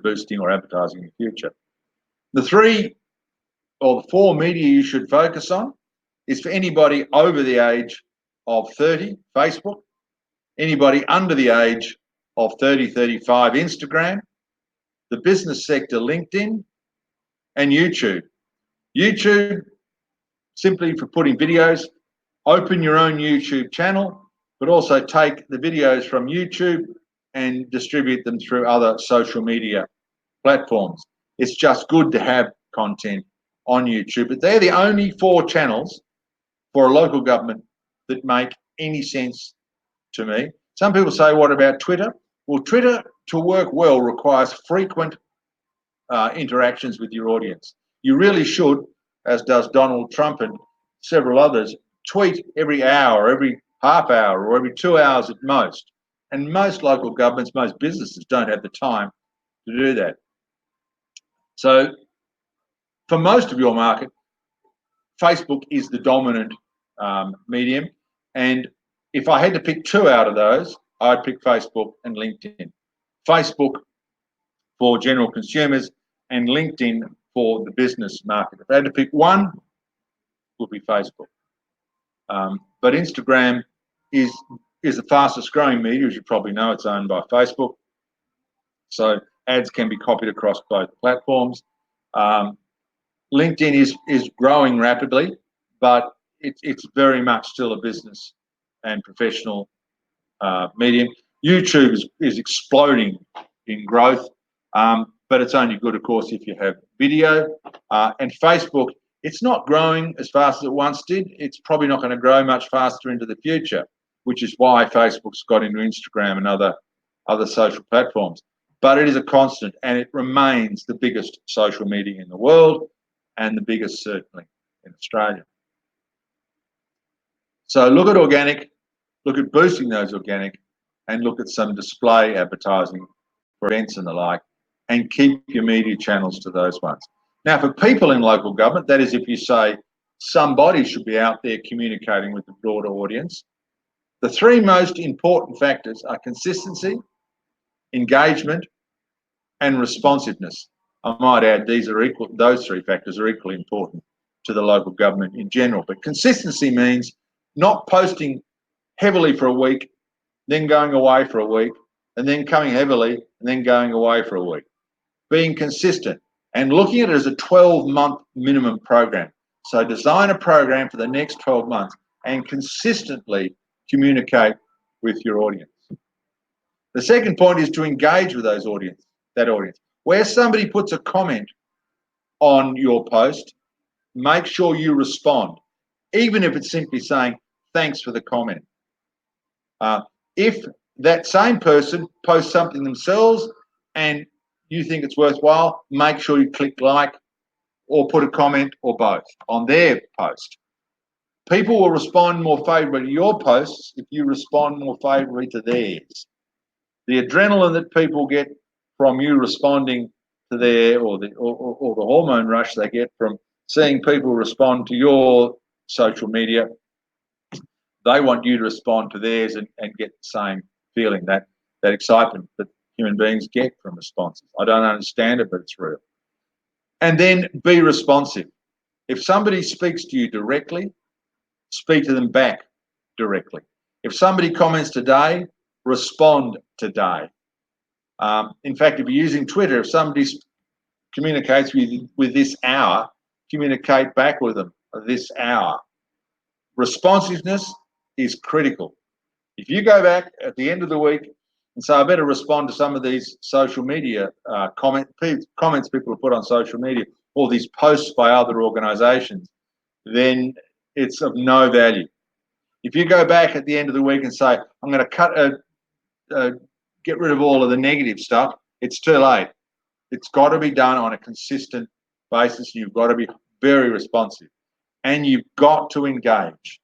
boosting or advertising in the future. The three or the four media you should focus on is for anybody over the age of 30, Facebook, anybody under the age of 30, 35, Instagram, the business sector, LinkedIn, and YouTube. YouTube, simply for putting videos, open your own YouTube channel, but also take the videos from YouTube and distribute them through other social media platforms. It's just good to have content on YouTube, but they're the only four channels for a local government that make any sense to me. Some people say, what about Twitter? Well, Twitter, to work well, requires frequent interactions with your audience. You really should, as does Donald Trump and several others, tweet every hour, every half hour, or every 2 hours at most. And most local governments, most businesses don't have the time to do that. So for most of your market, Facebook is the dominant medium. And if I had to pick two out of those, I'd pick Facebook and LinkedIn. Facebook for general consumers and LinkedIn for the business market. If I had to pick one, it would be Facebook. But Instagram is the fastest growing media. As you probably know, it's owned by Facebook. So ads can be copied across both platforms. LinkedIn is growing rapidly, but it's very much still a business and professional medium. YouTube is exploding in growth, but it's only good, of course, if you have video. And Facebook, it's not growing as fast as it once did. It's probably not going to grow much faster into the future, which is why Facebook's got into Instagram and other social platforms. But it is a constant, and it remains the biggest social media in the world, and the biggest certainly in Australia. So look at organic, look at boosting those organic, and look at some display advertising for events and the like, and keep your media channels to those ones. Now, for people in local government, that is if you say somebody should be out there communicating with the broader audience, the three most important factors are consistency, engagement, and responsiveness. I might add those three factors are equally important to the local government in general. But consistency means not posting heavily for a week, then going away for a week, and then coming heavily, and then going away for a week. Being consistent and looking at it as a 12-month minimum program. So design a program for the next 12 months and consistently communicate with your audience. The second point is to engage with that audience. Where somebody puts a comment on your post, make sure you respond, even if it's simply saying, thanks for the comment. If that same person posts something themselves and you think it's worthwhile, make sure you click like or put a comment or both on their post. People will respond more favourably to your posts if you respond more favourably to theirs. The adrenaline that people get from you responding to their, or the hormone rush they get from seeing people respond to your social media, they want you to respond to theirs and get the same feeling, that excitement that human beings get from responses. I don't understand it, but it's real. And then be responsive. If somebody speaks to you directly, speak to them back directly. If somebody comments today, respond today. In fact, if you're using Twitter, if somebody communicates with this hour, communicate back with them this hour. Responsiveness is critical. If you go back at the end of the week and say, I better respond to some of these social media comments people have put on social media, or these posts by other organisations, then it's of no value. If you go back at the end of the week and say, I'm going to get rid of all of the negative stuff, it's too late. It's got to be done on a consistent basis. You've got to be very responsive, and you've got to engage.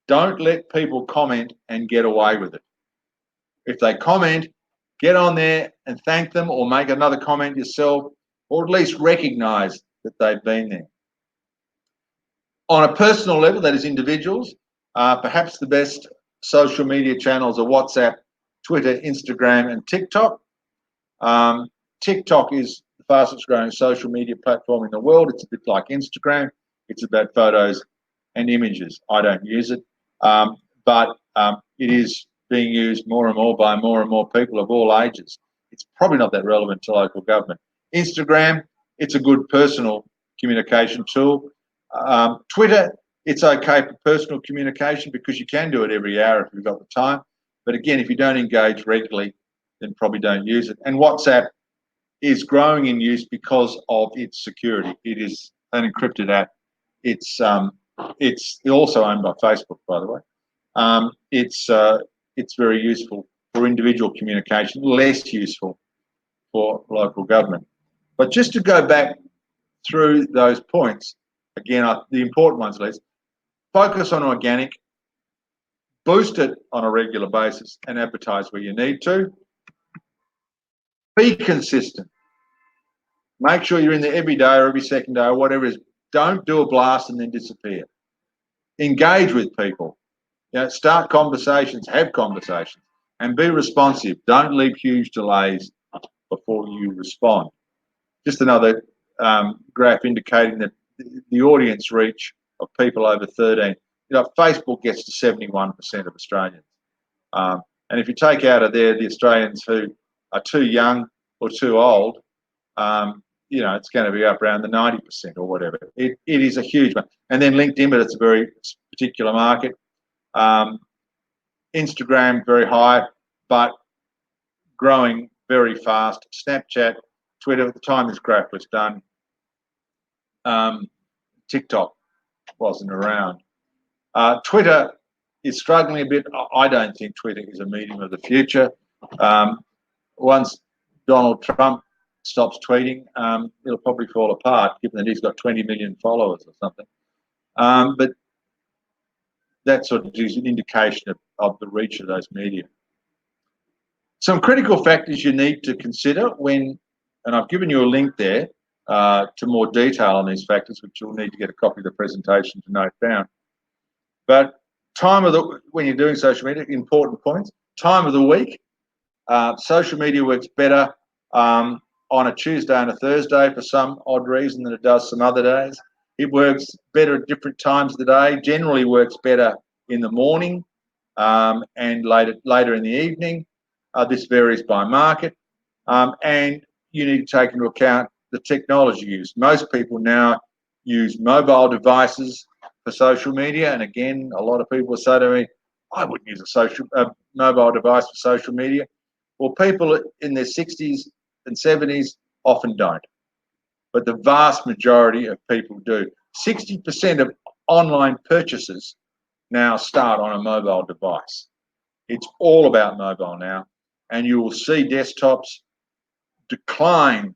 Don't let people comment and get away with it. If they comment, get on there and thank them, or make another comment yourself, or at least recognise that they've been there. On a personal level, that is individuals, perhaps the best social media channels are WhatsApp, Twitter, Instagram, and TikTok. TikTok is the fastest growing social media platform in the world. It's a bit like Instagram. It's about photos and images. I don't use it, but it is being used more and more by more and more people of all ages. It's probably not that relevant to local government. Instagram, it's a good personal communication tool. Twitter, it's okay for personal communication because you can do it every hour if you've got the time. But again, if you don't engage regularly, then probably don't use it. And WhatsApp is growing in use because of its security. It is an encrypted app. It's also owned by Facebook, by the way. It's very useful for individual communication, less useful for local government. But just to go back through those points, again, the important ones, Liz, focus on organic, boost it on a regular basis, and advertise where you need to. Be consistent. Make sure you're in there every day or every second day or whatever it is. Don't do a blast and then disappear. Engage with people. Start conversations, have conversations, and be responsive. Don't leave huge delays before you respond. Just another graph indicating that the audience reach of people over 13. Facebook gets to 71% of Australians. And if you take out of there the Australians who are too young or too old, it's going to be up around the 90% or whatever. It is a huge one. And then LinkedIn, but it's a very particular market. Instagram, very high, but growing very fast. Snapchat, Twitter, at the time this graph was done, TikTok wasn't around. Twitter is struggling a bit. I don't think Twitter is a medium of the future. Once Donald Trump stops tweeting, it'll probably fall apart, given that he's got 20 million followers or something. But that sort of gives an indication of the reach of those media. Some critical factors you need to consider when, and I've given you a link there to more detail on these factors, which you'll need to get a copy of the presentation to note down. But time of the, when you're doing social media, important points. Time of the week. Social media works better on a Tuesday and a Thursday for some odd reason than it does some other days. It works better at different times of the day. Generally works better in the morning and later in the evening. This varies by market. And you need to take into account the technology used. Most people now use mobile devices for social media. And again, a lot of people will say to me, I wouldn't use a mobile device for social media. Well, people in their 60s and 70s often don't. But the vast majority of people do. 60% of online purchases now start on a mobile device. It's all about mobile now. And you will see desktops decline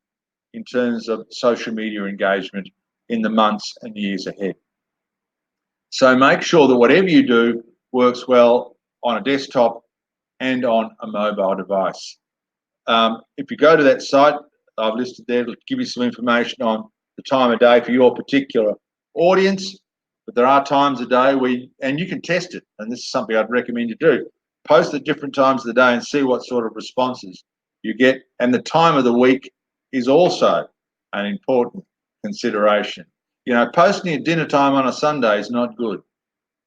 in terms of social media engagement in the months and years ahead. So make sure that whatever you do works well on a desktop and on a mobile device. If you go to that site, I've listed there to give you some information on the time of day for your particular audience. But there are times of day and you can test it, and this is something I'd recommend you do. Post at different times of the day and see what sort of responses you get. And the time of the week is also an important consideration. You know, posting at dinner time on a Sunday is not good.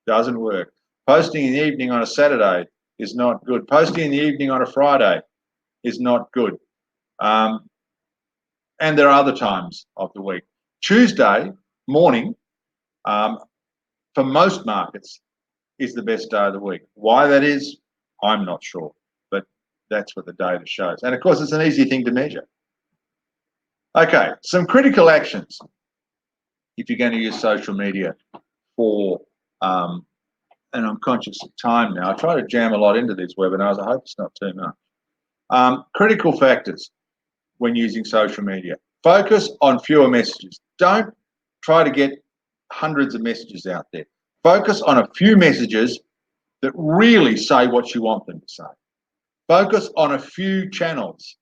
Doesn't work. Posting in the evening on a Saturday is not good. Posting in the evening on a Friday is not good. And there are other times of the week. Tuesday morning, for most markets, is the best day of the week. Why that is, I'm not sure, but that's what the data shows. And of course, it's an easy thing to measure. Okay, some critical actions if you're going to use social media for, and I'm conscious of time now. I try to jam a lot into these webinars. I hope it's not too much. Critical factors when using social media. Focus on fewer messages. Don't try to get hundreds of messages out there. Focus on a few messages that really say what you want them to say. Focus on a few channels.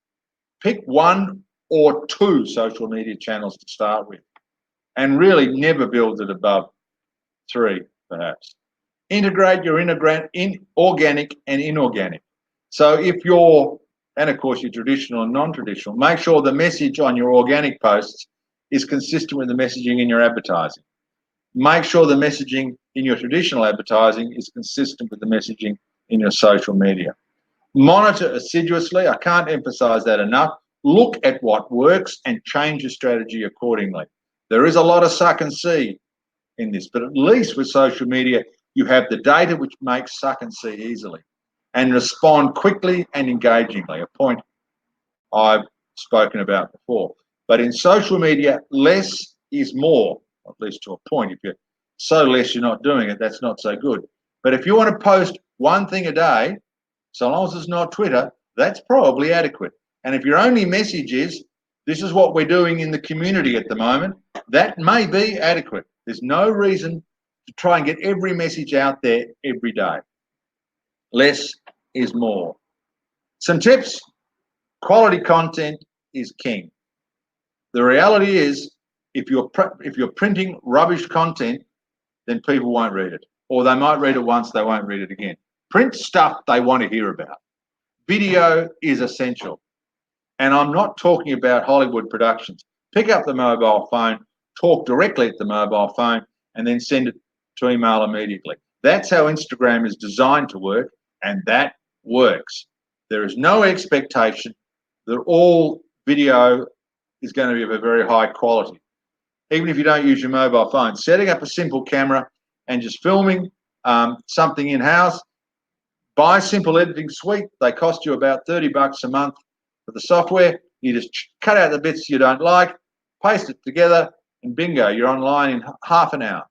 Pick one or two social media channels to start with, and really never build it above 3, perhaps. Integrate your organic and inorganic. So if you're, and of course your traditional and non-traditional, make sure the message on your organic posts is consistent with the messaging in your advertising. Make sure the messaging in your traditional advertising is consistent with the messaging in your social media. Monitor assiduously. I can't emphasize that enough. Look at what works and change your strategy accordingly. There is a lot of suck and see in this, but at least with social media, you have the data which makes suck and see easily, and respond quickly and engagingly, a point I've spoken about before. But in social media, less is more, at least to a point. If you're so less you're not doing it, that's not so good. But if you want to post one thing a day, so long as it's not Twitter, that's probably adequate. And if your only message is, this is what we're doing in the community at the moment, that may be adequate. There's no reason to try and get every message out there every day. Less is more. Some tips. Quality content is king. The reality is, if you're printing rubbish content, then people won't read it. Or they might read it once, they won't read it again. Print stuff they want to hear about. Video is essential. And I'm not talking about Hollywood productions. Pick up the mobile phone, talk directly at the mobile phone, and then send it to email immediately. That's how Instagram is designed to work, and that works. There is no expectation that all video is going to be of a very high quality. Even if you don't use your mobile phone, setting up a simple camera and just filming something in-house, Buy a simple editing suite. They cost you about $30 a month for the software. You just cut out the bits you don't like, paste it together, and bingo, you're online in half an hour.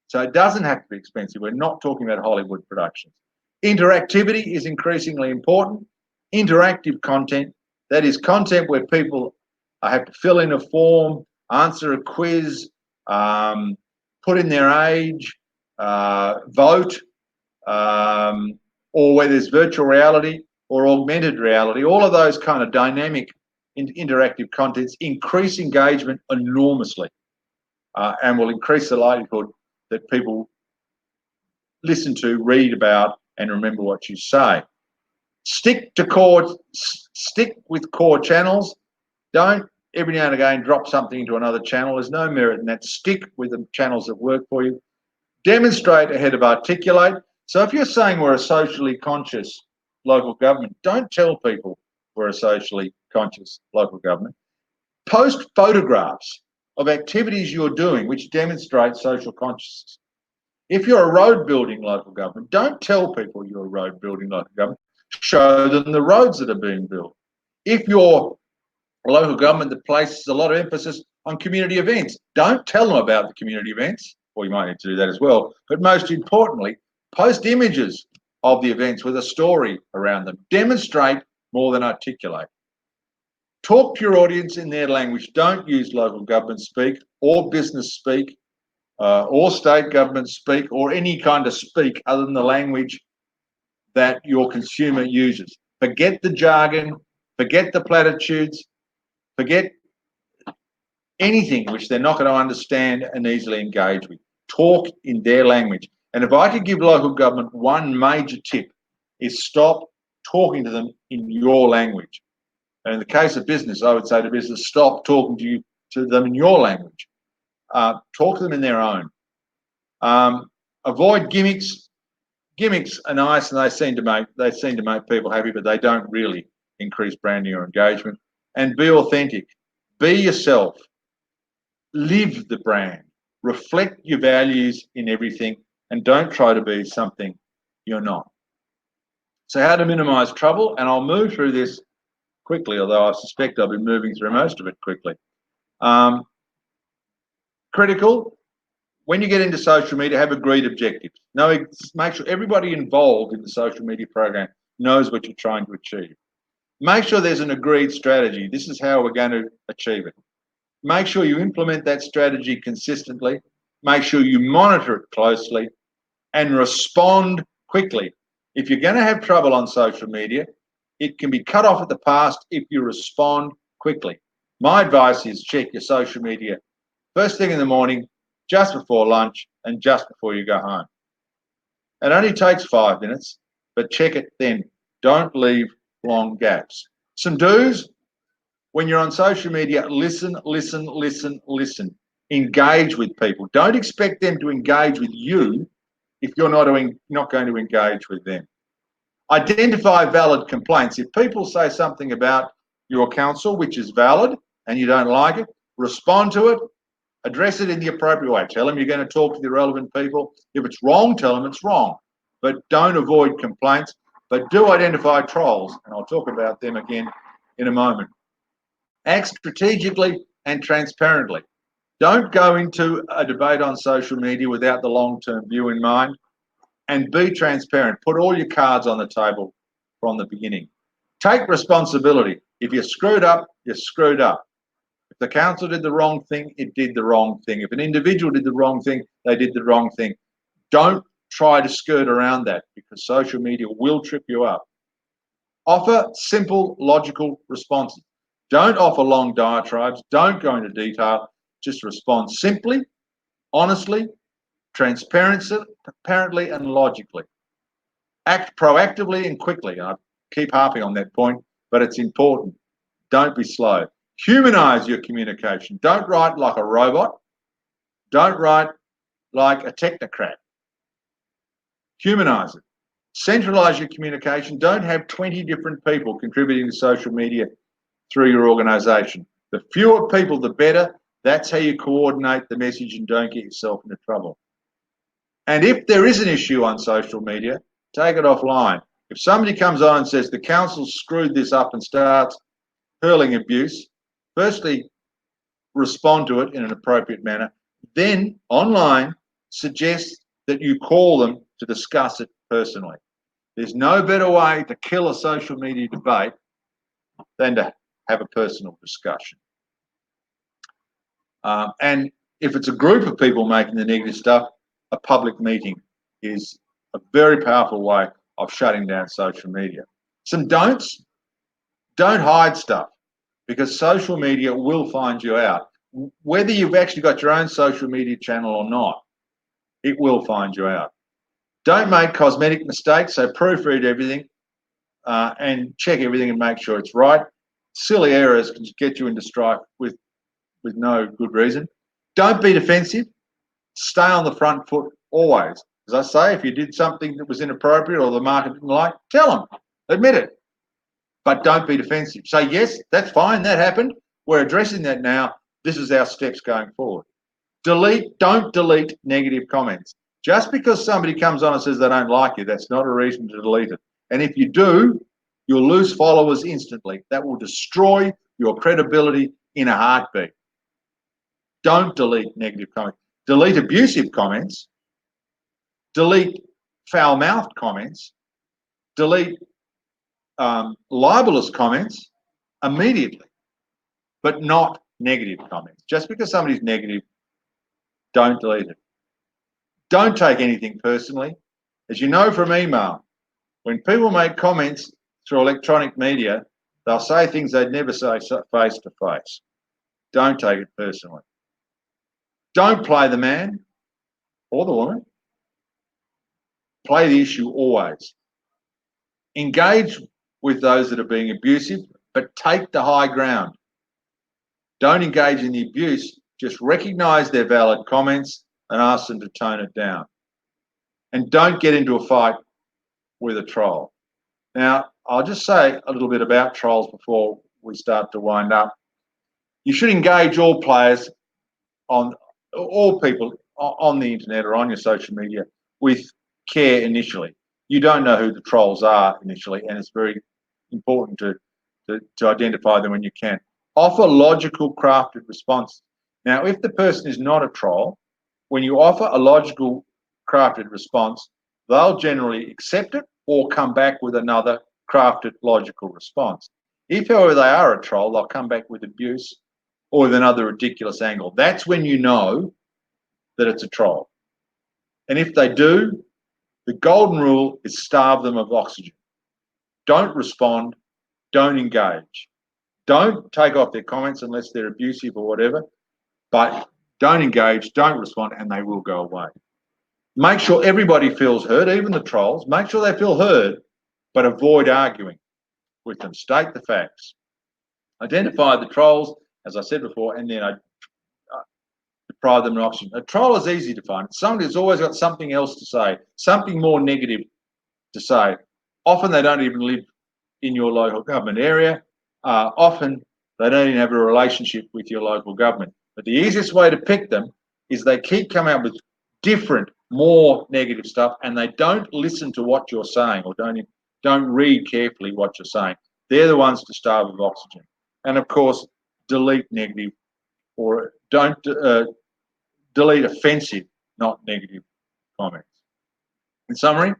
So it doesn't have to be expensive. We're not talking about Hollywood productions. Interactivity is increasingly important. Interactive content, that is content where people have to fill in a form, answer a quiz, put in their age, vote, or where there's virtual reality or augmented reality. All of those kind of dynamic interactive contents increase engagement enormously, and will increase the likelihood that people listen to, read about, and remember what you say. Stick with core channels. Don't every now and again drop something into another channel. There's no merit in that. Stick with the channels that work for you. Demonstrate ahead of articulate. So if you're saying we're a socially conscious local government, don't tell people we're a socially conscious local government. Post photographs of activities you're doing which demonstrate social consciousness. If you're a road building local government, don't tell people you're a road building local government. Show them the roads that are being built. If you're a local government that places a lot of emphasis on community events, don't tell them about the community events, or you might need to do that as well. But most importantly, post images of the events with a story around them. Demonstrate more than articulate. Talk to your audience in their language. Don't use local government speak or business speak or state government speak or any kind of speak other than the language that your consumer uses. Forget the jargon, forget the platitudes, forget anything which they're not going to understand and easily engage with. Talk in their language. And if I could give local government one major tip, is stop talking to them in your language. And in the case of business, I would say to business, stop talking to them in your language. Talk to them in their own. Avoid gimmicks. Gimmicks are nice and they seem to make people happy, but they don't really increase branding or engagement. And be authentic. Be yourself. Live the brand. Reflect your values in everything, and don't try to be something you're not. So how to minimize trouble, and I'll move through this quickly, although I suspect I'll be moving through most of it quickly. Critical, when you get into social media, have agreed objectives. Make sure everybody involved in the social media program knows what you're trying to achieve. Make sure there's an agreed strategy. This is how we're going to achieve it. Make sure you implement that strategy consistently. Make sure you monitor it closely and respond quickly. If you're going to have trouble on social media, it can be cut off at the pass if you respond quickly. My advice is check your social media first thing in the morning, just before lunch, and just before you go home. It only takes 5 minutes, but check it then. Don't leave long gaps. Some do's. When you're on social media, listen. Engage with people. Don't expect them to engage with you if you're not going to engage with them. Identify valid complaints. If people say something about your council which is valid and you don't like it, respond to it, address it in the appropriate way. Tell them you're going to talk to the relevant people. If it's wrong, tell them it's wrong. But don't avoid complaints, but do identify trolls, and I'll talk about them again in a moment. Act strategically and transparently. Don't go into a debate on social media without the long-term view in mind, and be transparent. Put all your cards on the table from the beginning. Take responsibility. If you're screwed up, you're screwed up. If the council did the wrong thing, it did the wrong thing. If an individual did the wrong thing, they did the wrong thing. Don't try to skirt around that, because social media will trip you up. Offer simple, logical responses. Don't offer long diatribes. Don't go into detail. Just respond simply, honestly, transparently, and logically. Act proactively and quickly. I keep harping on that point, but it's important. Don't be slow. Humanize your communication. Don't write like a robot. Don't write like a technocrat. Humanize it. Centralize your communication. Don't have 20 different people contributing to social media through your organisation. The fewer people, the better. That's how you coordinate the message and don't get yourself into trouble. And if there is an issue on social media, take it offline. If somebody comes on and says the council screwed this up and starts hurling abuse, firstly, respond to it in an appropriate manner. Then online, suggest that you call them to discuss it personally. There's no better way to kill a social media debate than to have a personal discussion. And if it's a group of people making the negative stuff, a public meeting is a very powerful way of shutting down social media. Some don'ts: don't hide stuff, because social media will find you out. Whether you've actually got your own social media channel or not, it will find you out. Don't make cosmetic mistakes, so proofread everything and check everything and make sure it's right. Silly errors can get you into strife with no good reason. Don't be defensive. Stay on the front foot always. As I say, if you did something that was inappropriate or the market didn't like, tell them, admit it, but don't be defensive. Say, yes, that's fine, that happened. We're addressing that now. This is our steps going forward. Don't delete negative comments. Just because somebody comes on and says they don't like you, that's not a reason to delete it. And if you do, you'll lose followers instantly. That will destroy your credibility in a heartbeat. Don't delete negative comments. Delete abusive comments. Delete foul-mouthed comments. Delete libelous comments immediately, but not negative comments. Just because somebody's negative, don't delete it. Don't take anything personally. As you know from email, when people make comments through electronic media, they'll say things they'd never say face to face. Don't take it personally. Don't play the man or the woman. Play the issue always. Engage with those that are being abusive, but take the high ground. Don't engage in the abuse. Just recognise their valid comments and ask them to tone it down. And don't get into a fight with a troll. Now, I'll just say a little bit about trolls before we start to wind up. You should engage all players, all people on the internet or on your social media with care initially. You don't know who the trolls are initially, and it's very important to identify them when you can. Offer logical, crafted responses. Now, if the person is not a troll, when you offer a logical, crafted response, they'll generally accept it or come back with another crafted, logical response. If, however, they are a troll, they'll come back with abuse or with another ridiculous angle. That's when you know that it's a troll. And if they do, the golden rule is starve them of oxygen. Don't respond, don't engage. Don't take off their comments unless they're abusive or whatever, but don't engage, don't respond, and they will go away. Make sure everybody feels heard, even the trolls. Make sure they feel heard, but avoid arguing with them. State the facts. Identify the trolls, as I said before, and then deprive them of oxygen. A troll is easy to find. Somebody who's always got something else to say, something more negative to say. Often they don't even live in your local government area. Often they don't even have a relationship with your local government. But the easiest way to pick them is they keep coming up with different, more negative stuff, and they don't listen to what you're saying or don't read carefully what you're saying. They're the ones to starve of oxygen. And of course, delete negative, or don't delete offensive, not negative comments. In summary,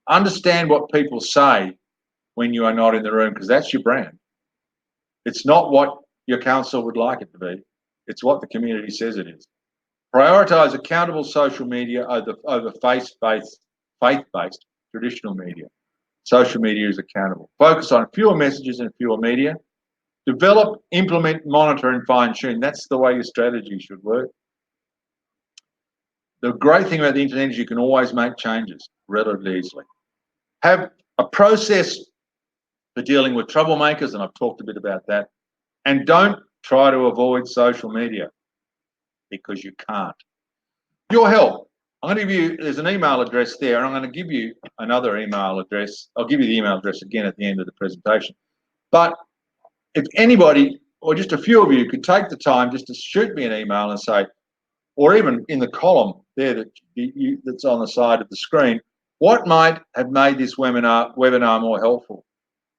understand what people say when you are not in the room, because that's your brand. It's not what your council would like it to be. It's what the community says it is. Prioritise accountable social media over faith-based traditional media. Social media is accountable. Focus on fewer messages and fewer media. Develop, implement, monitor, and fine-tune. That's the way your strategy should work. The great thing about the internet is you can always make changes relatively easily. Have a process for dealing with troublemakers, and I've talked a bit about that. And don't try to avoid social media, because you can't. Your help. I'm going to give you, there's an email address there, and I'm going to give you another email address. I'll give you the email address again at the end of the presentation. But if anybody, or just a few of you, could take the time just to shoot me an email and say, or even in the column there that's on the side of the screen, What might have made this webinar more helpful?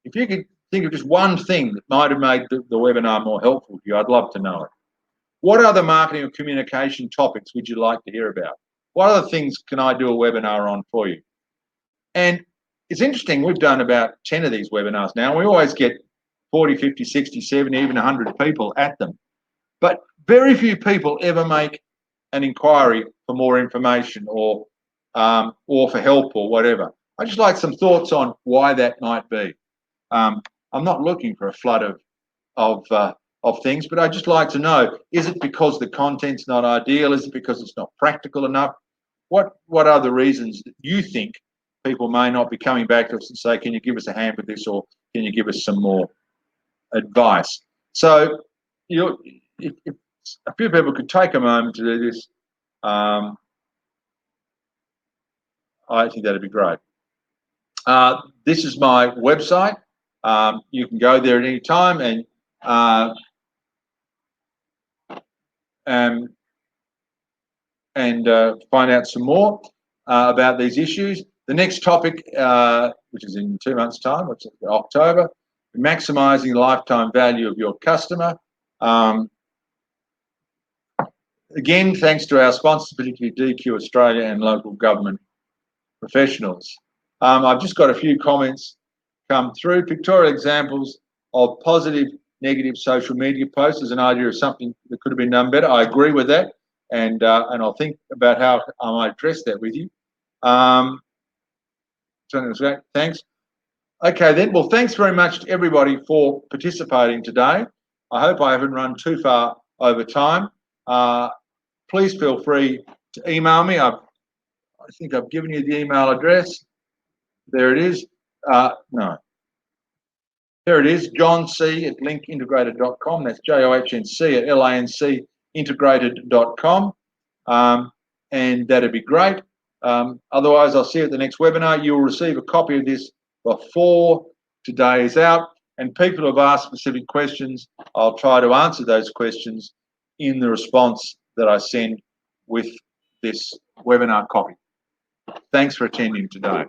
If you could think of just one thing that might have made the webinar more helpful to you, I'd love to know it. What other marketing or communication topics would you like to hear about? What other things can I do a webinar on for you? And it's interesting, we've done about 10 of these webinars now. We always get 40, 50, 60, 70, even 100 people at them. But very few people ever make an inquiry for more information or for help or whatever. I'd just like some thoughts on why that might be. I'm not looking for a flood of things, but I'd just like to know, is it because the content's not ideal? Is it because it's not practical enough? What are the reasons that you think people may not be coming back to us and say, can you give us a hand with this, or can you give us some more advice? So if a few people could take a moment to do this, I think that'd be great. This is my website. You can go there at any time and find out some more about these issues. The next topic, which is in 2 months' time, which is October, maximising the lifetime value of your customer. Again, thanks to our sponsors, particularly DQ Australia and local government professionals. I've just got a few comments come through. Pictorial examples of positive, negative social media posts as an idea of something that could have been done better. I agree with that, and I'll think about how I might address that with you. Thanks. Okay then, well, thanks very much to everybody for participating today. I hope I haven't run too far over time. Please feel free to email me. I think I've given you the email address. There it is. No. There it is, johnc at linkintegrated.com. That's JOHNC at LANCintegrated.com. And that'd be great. Otherwise, I'll see you at the next webinar. You'll receive a copy of this before today is out. And people who have asked specific questions, I'll try to answer those questions in the response that I send with this webinar copy. Thanks for attending today.